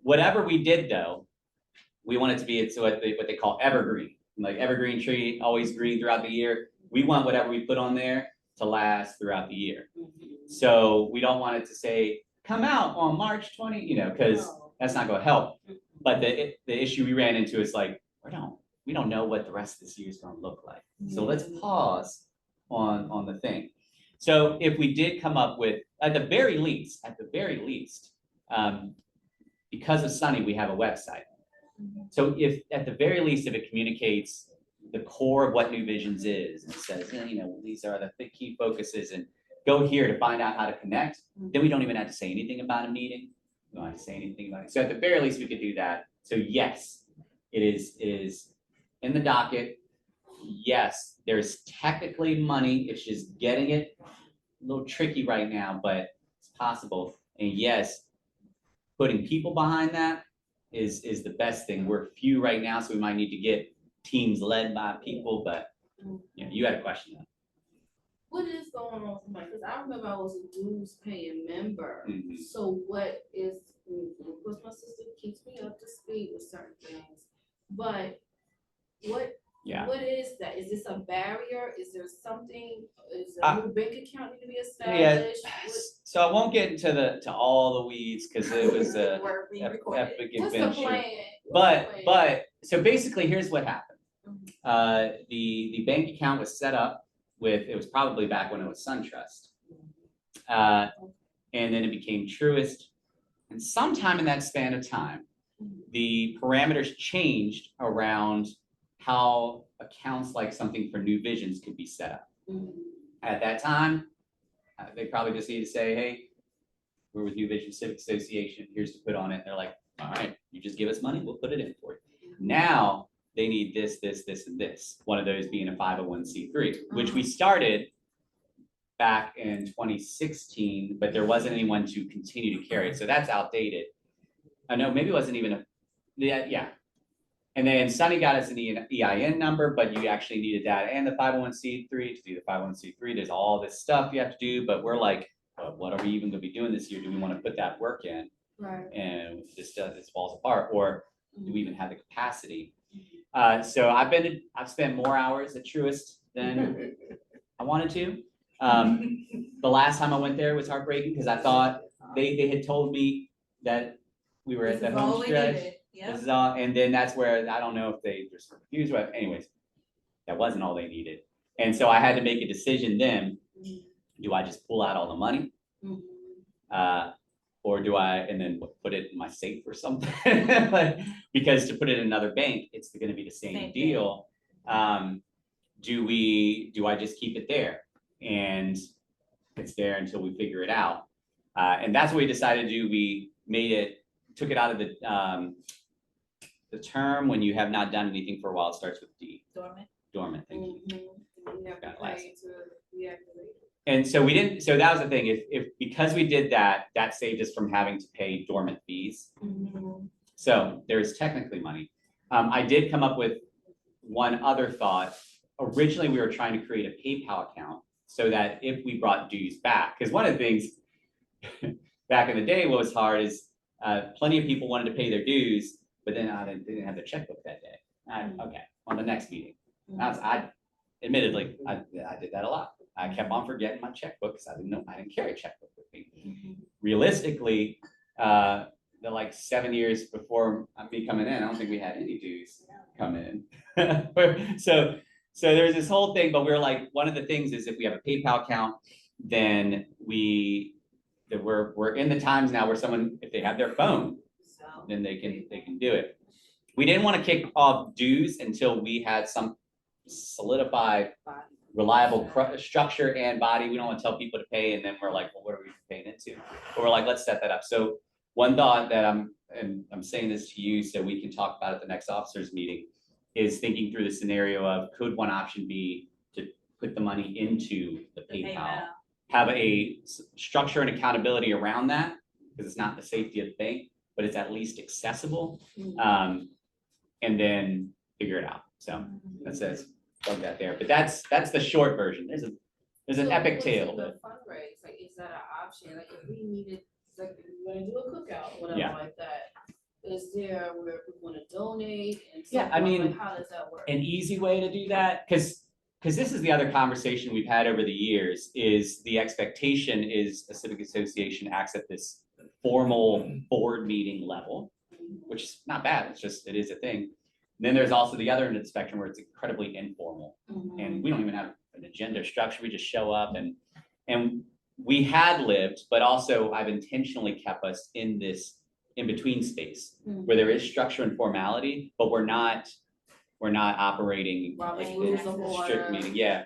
A: Whatever we did though, we want it to be what they call evergreen, like evergreen tree, always green throughout the year. We want whatever we put on there to last throughout the year. So we don't want it to say, come out on March 20, you know, because that's not going to help. But the issue we ran into is like, we don't know what the rest of this year is going to look like. So let's pause on the thing. So if we did come up with, at the very least, because of Sunny, we have a website. So if at the very least, if it communicates the core of what New Visions is and says, you know, these are the key focuses and go here to find out how to connect, then we don't even have to say anything about a meeting. We don't have to say anything about it. So at the very least, we could do that. So yes, it is in the docket. Yes, there's technically money. It's just getting it a little tricky right now, but it's possible. And yes, putting people behind that is the best thing. We're few right now, so we might need to get teams led by people, but Yeah, you had a question though.
H: What is going on with because I remember I was a dues paying member.
A: Mhm.
H: So what is, of course, my sister keeps me up to speed with certain things, but
A: Yeah.
H: what is that? Is this a barrier? Is there something, is
A: Uh,
H: a new bank account need to be
A: Yeah,
H: established?
A: so I won't get into to all the weeds, because it was a
H: We're being
A: epic
H: recorded. What's the
A: adventure.
H: plan? What's the plan?
A: But, so basically, here's what happened. The bank account was set up with, it was probably back when it was SunTrust. And then it became Truist. And sometime in that span of time, the parameters changed around how accounts like something for New Visions could be set up. At that time, they probably just need to say, hey, we're with New Vision Civic Association, here's to put on it. They're like, all right, you just give us money, we'll put it in for you. Now they need this, this, this, and this. One of those being a 501c3, which we started back in 2016, but there wasn't anyone to continue to carry it. So that's outdated. I know, maybe it wasn't even yeah. And then Sunny got us an EIN number, but you actually needed that and the 501c3 to do the 501c3. There's all this stuff you have to do, but we're like, what are we even gonna be doing this year? Do we want to put that work in?
H: Right.
A: And this falls apart, or do we even have the capacity? So I've spent more hours at Truist than I wanted to. The last time I went there was heartbreaking because I thought they had told me that we were at the home stretch. This is all, and then that's where I don't know if they just confused, but anyways, that wasn't all they needed. And so I had to make a decision then. Do I just pull out all the money? Or do I, and then put it in my safe or something? Like, because to put it in another bank, it's gonna be the same deal. Do I just keep it there? And it's there until we figure it out. And that's what we decided to do. We took it out of the term when you have not done anything for a while. It starts with D. Dormant. Thank you. Got it last. And so we didn't, so that was the thing, because we did that, that saved us from having to pay dormant fees. So there's technically money. I did come up with one other thought. Originally, we were trying to create a PayPal account so that if we brought dues back, because one of the things back in the day, what was hard is plenty of people wanted to pay their dues, but then they didn't have their checkbook that day. Okay, on the next meeting. Admittedly, I did that a lot. I kept on forgetting my checkbook because I didn't carry a checkbook with me. Realistically, the like 7 years before me coming in, I don't think we had any dues come in. So there's this whole thing, but we're like, one of the things is if we have a PayPal account, then we're in the times now where someone, if they have their phone, then they can do it. We didn't want to kick off dues until we had some solidified, reliable structure and body. We don't want to tell people to pay, and then we're like, well, what are we paying into? But we're like, let's set that up. So one thought that I'm saying this to you so we can talk about at the next officers meeting is thinking through the scenario of, could one option be to put the money into the PayPal, have a structure and accountability around that, because it's not the safety of the bank, but it's at least accessible, and then figure it out. So that says plug that there, but that's the short version. There's an epic tale.
H: But fundraise, like, is that an option? Like, if we needed, like, if we want to do a cookout, whatever like that, is there where we want to donate? And
A: Yeah, I mean,
H: like, how does that work?
A: An easy way to do that, because this is the other conversation we've had over the years, is the expectation is a civic association acts at this formal board meeting level, which is not bad. It's just, it is a thing. And then there's also the other end of the spectrum where it's incredibly informal, and we don't even have an agenda structure. We just show up, and we had lived, but also I've intentionally kept us in this in-between space where there is structure and formality, but we're not operating like this strict meeting. Yeah.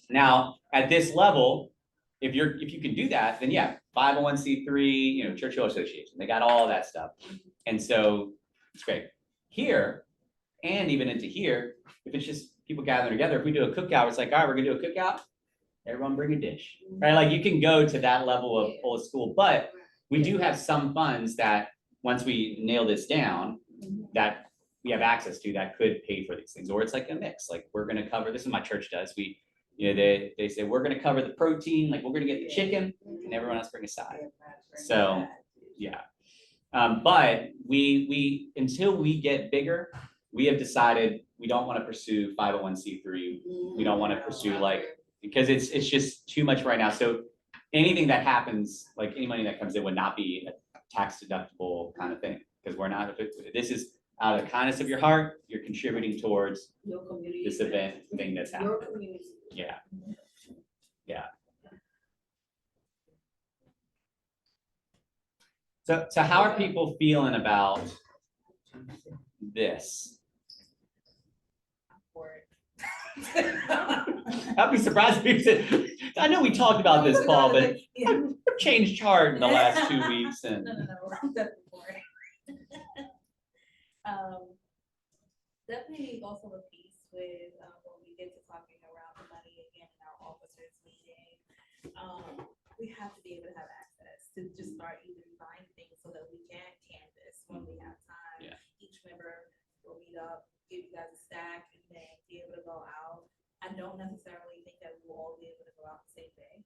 A: Now at this level, if you can do that, then yeah, 501c3, Churchill Association, they got all that stuff, and so it's great. Here, and even into here, if it's just people gathering together, if we do a cookout, it's like, all right, we're gonna do a cookout, everyone bring a dish, right? Like, you can go to that level of old school, but we do have some funds that once we nail this down, that we have access to that could pay for these things, or it's like a mix, like we're gonna cover, this is what my church does, we, you know, they say, we're gonna cover the protein, like we're gonna get the chicken, and everyone else bring a side. So, yeah. But we, until we get bigger, we have decided we don't want to pursue 501c3. We don't want to pursue because it's just too much right now. So anything that happens, like any money that comes in would not be a tax deductible kind of thing. Because we're not, this is out of the kindness of your heart, you're contributing towards
H: Your community.
A: this event thing that's happening.
H: Your community.
A: Yeah. Yeah. So how are people feeling about this? I'd be surprised if you said, I know we talked about this, Paul, but I've changed chart in the last 2 weeks and.
E: No, I'm definitely for it. Definitely also a piece with, when we get to talking around the money again in our officers meeting. We have to be able to have access to just start even buying things so that we can canvas when we have time.
A: Yeah.
E: Each member will meet up, give you guys a stack, and then be able to go out. I don't necessarily think that we'll all be able to go out the same day.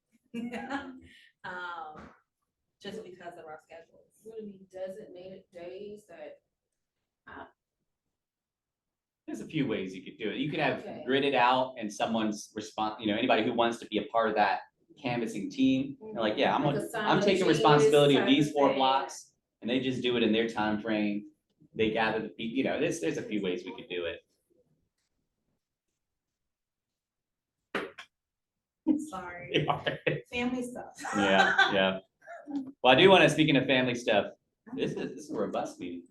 E: Just because of our schedules.
H: Would it be designated days that?
A: There's a few ways you could do it. You could have
H: Okay.
A: gridded out and someone's response, you know, anybody who wants to be a part of that canvassing team, they're like, yeah, I'm taking responsibility of these 4 blocks, and they just do it in their time frame. They gather the people, you know, there's a few ways we could do it.
E: Sorry. Family stuff.
A: Yeah. Well, I do want to, speaking of family stuff, this is a robust meeting.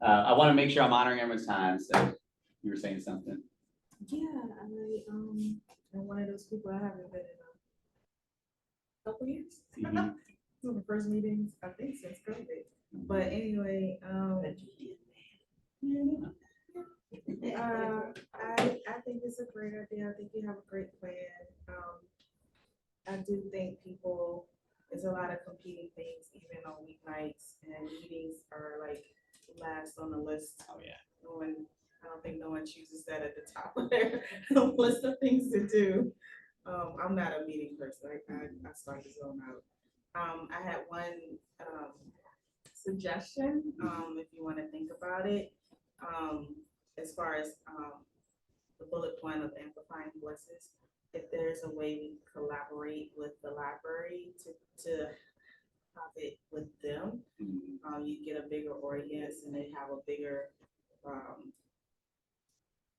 A: I want to make sure I'm honoring everyone's time, so you were saying something.
I: Yeah, I'm one of those people I haven't been in a couple years.
A: Mhm.
I: One of the first meetings, I think, since COVID. But anyway, I think it's a great idea. I think you have a great plan. I do think there's a lot of competing things, even on weeknights, and meetings are like last on the list.
A: Oh, yeah.
I: I don't think no one chooses that at the top of their list of things to do. I'm not a meeting person. I start to zone out. I had one suggestion, if you want to think about it, as far as the bullet point of amplifying voices. If there's a way we collaborate with the library to have it with them, you get a bigger audience and they have a bigger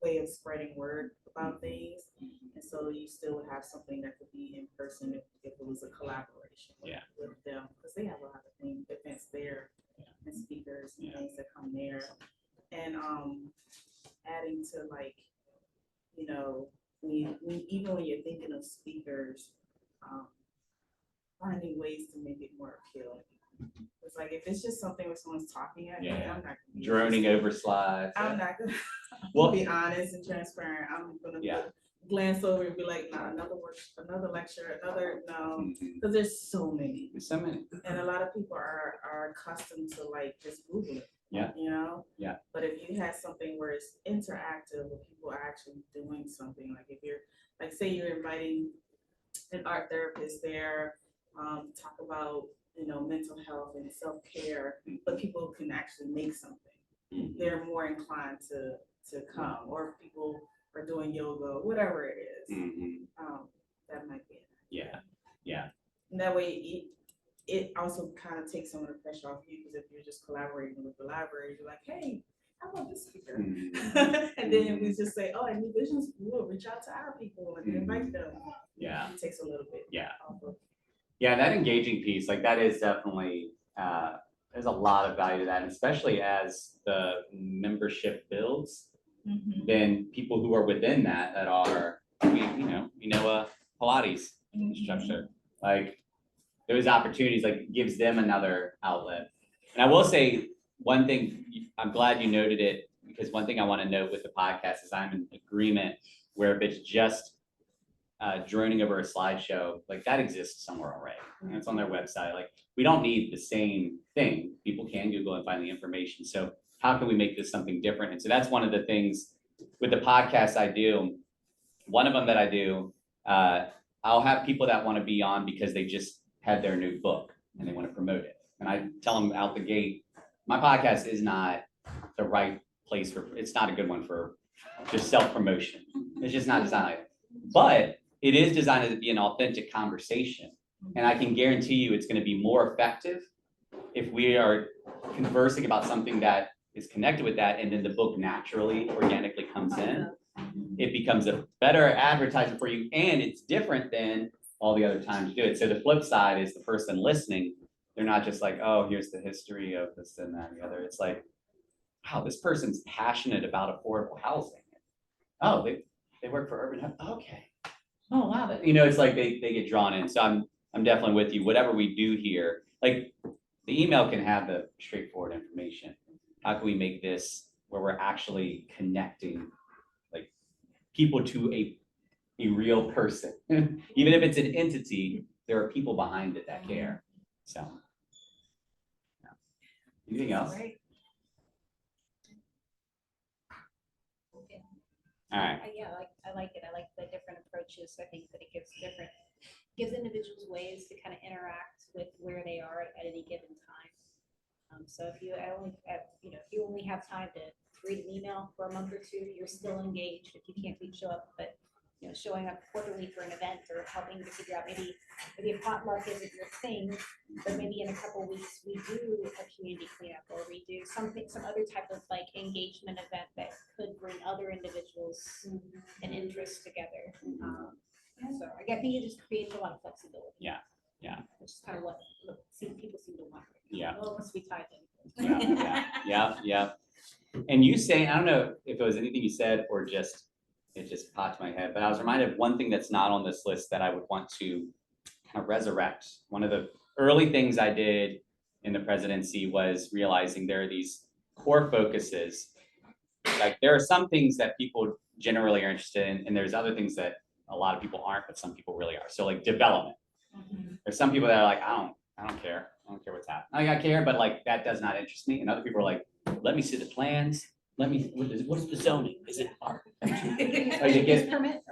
I: way of spreading word about things. And so you still would have something that could be in person if it was a collaboration with them, because they have a lot of things, events there and speakers and things that come there. And adding to, like, you know, even when you're thinking of speakers, finding ways to make it more appealing. It's like, if it's just something where someone's talking at me, I'm not gonna be
A: droning over slides.
I: I'm not gonna
A: Well,
I: be honest and transparent. I'm gonna glance over and be like, nah, another lecture, no, because there's so many.
A: There's so many.
I: And a lot of people are accustomed to like just Google it.
A: Yeah.
I: You know?
A: Yeah.
I: But if you have something where it's interactive, where people are actually doing something, like if you're, like, say you're inviting an art therapist there, talk about, you know, mental health and self-care, but people can actually make something. They're more inclined to come, or if people are doing yoga, whatever it is. That might be it.
A: Yeah.
I: And that way it also kind of takes some of the pressure off you, because if you're just collaborating with the library, you're like, hey, how about this speaker? And then we just say, oh, and New Visions, we'll reach out to our people and invite them.
A: Yeah.
I: It takes a little bit.
A: Yeah, that engaging piece, like that is definitely, there's a lot of value to that, and especially as the membership builds, then people who are within that are, we know a Pilates instructor, like those opportunities, like gives them another outlet. And I will say one thing, I'm glad you noted it, because one thing I want to note with the podcast is I'm in agreement where if it's just droning over a slideshow, like that exists somewhere already. And it's on their website. Like, we don't need the same thing. People can Google and find the information. So how can we make this something different? And so that's one of the things with the podcasts I do. One of them that I do, I'll have people that want to be on because they just had their new book and they want to promote it. And I tell them out the gate, my podcast is not the right place for, it's not a good one for just self-promotion. It's just not designed. But it is designed to be an authentic conversation. And I can guarantee you it's going to be more effective if we are conversing about something that is connected with that, and then the book naturally, organically comes in. It becomes a better advertisement for you, and it's different than all the other times you do it. So the flip side is the person listening, they're not just like, oh, here's the history of this and that and the other. It's like, wow, this person's passionate about affordable housing. Oh, they work for urban health. Okay. Oh, wow. That, it's like they get drawn in. So I'm definitely with you. Whatever we do here, like the email can have the straightforward information. How can we make this where we're actually connecting like people to a real person? Even if it's an entity, there are people behind it that care. So, yeah. Anything else?
G: Great.
A: All right.
G: Yeah, I like it. I like the different approaches. I think that it gives individuals ways to kind of interact with where they are at any given time. So if you only have time to read an email for a month or two, you're still engaged if you can't show up. But showing up quarterly for an event or helping to figure out maybe a potluck isn't your thing, but maybe in a couple of weeks we do a community cleanup or we do some other type of like engagement event that could bring other individuals and interests together. So I think it just creates a lot of flexibility.
A: Yeah.
G: Which is kind of what people seem to want.
A: Yeah.
G: Well, it must be tied in.
A: Yeah. And you saying, I don't know if it was anything you said or it just popped in my head, but I was reminded of one thing that's not on this list that I would want to kind of resurrect. One of the early things I did in the presidency was realizing there are these core focuses. Like there are some things that people generally are interested in, and there's other things that a lot of people aren't, but some people really are. So like development. There's some people that are like, I don't care. I don't care what's happening. I care, but like that does not interest me. And other people are like, let me see the plans. What's the zoning? Is it art?
G: Permit?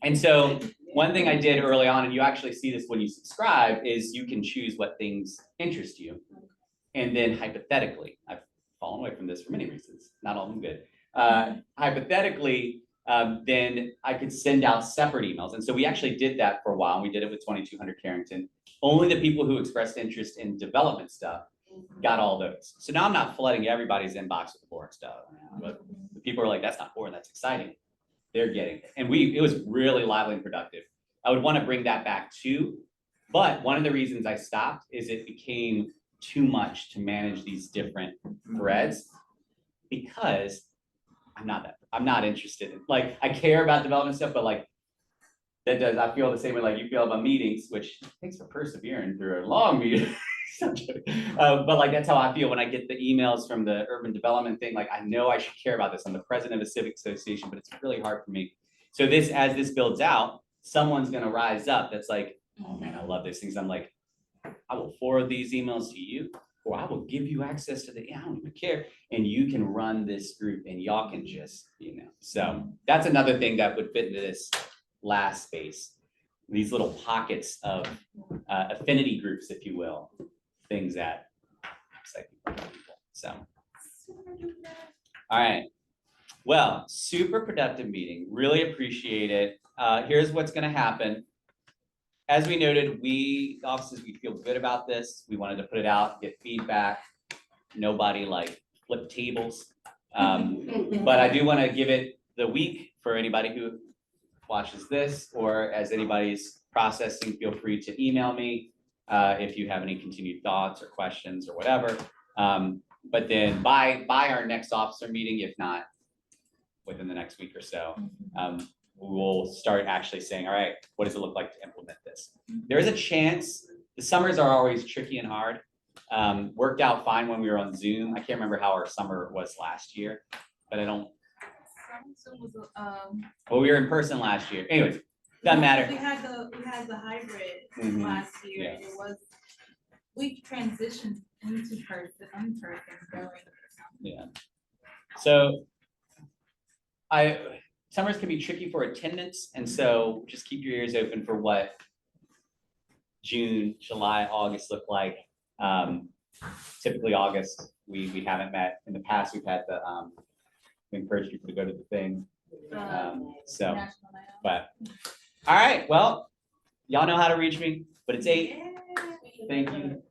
A: And so one thing I did early on, and you actually see this when you subscribe, is you can choose what things interest you. And then hypothetically, I've fallen away from this for many reasons, not all of them good. Hypothetically, then I could send out separate emails. And so we actually did that for a while. And we did it with 2200 Carrington. Only the people who expressed interest in development stuff got all those. So now I'm not flooding everybody's inbox with boring stuff. But the people are like, that's not boring, that's exciting. They're getting it. And it was really lively and productive. I would want to bring that back too. But one of the reasons I stopped is it became too much to manage these different threads because I'm not interested in, like, I care about development stuff, but like I feel the same way like you feel about meetings, which thanks for persevering through a long meeting. But like, that's how I feel when I get the emails from the urban development thing. Like, I know I should care about this. I'm the president of a civic association, but it's really hard for me. So as this builds out, someone's going to rise up. That's like, oh man, I love these things. I'm like, I will forward these emails to you, or I will give you access to I don't even care. And you can run this group and y'all can just, so that's another thing that would fit into this last space. These little pockets of affinity groups, if you will, things that excite people. So, all right. Well, super productive meeting. Really appreciate it. Here's what's going to happen. As we noted, the offices, we feel good about this. We wanted to put it out, get feedback. Nobody like flip tables. But I do want to give it the week for anybody who watches this, or as anybody's processing, feel free to email me if you have any continued thoughts or questions or whatever. But then by our next officer meeting, if not within the next week or so, we'll start actually saying, all right, what does it look like to implement this? There is a chance, the summers are always tricky and hard. Worked out fine when we were on Zoom. I can't remember how our summer was last year, but well, we were in person last year. Anyways, doesn't matter.
I: We had the hybrid last year.
A: Yeah.
I: We transitioned into person during
A: Yeah. So summers can be tricky for attendance, and so just keep your ears open for what June, July, August look like. Typically August, we haven't met. In the past, we've had the, we encourage people to go to the thing. So,
E: National Night Out.
A: but, all right, well, y'all know how to reach me, but it's 8.
E: Yeah.
A: Thank you.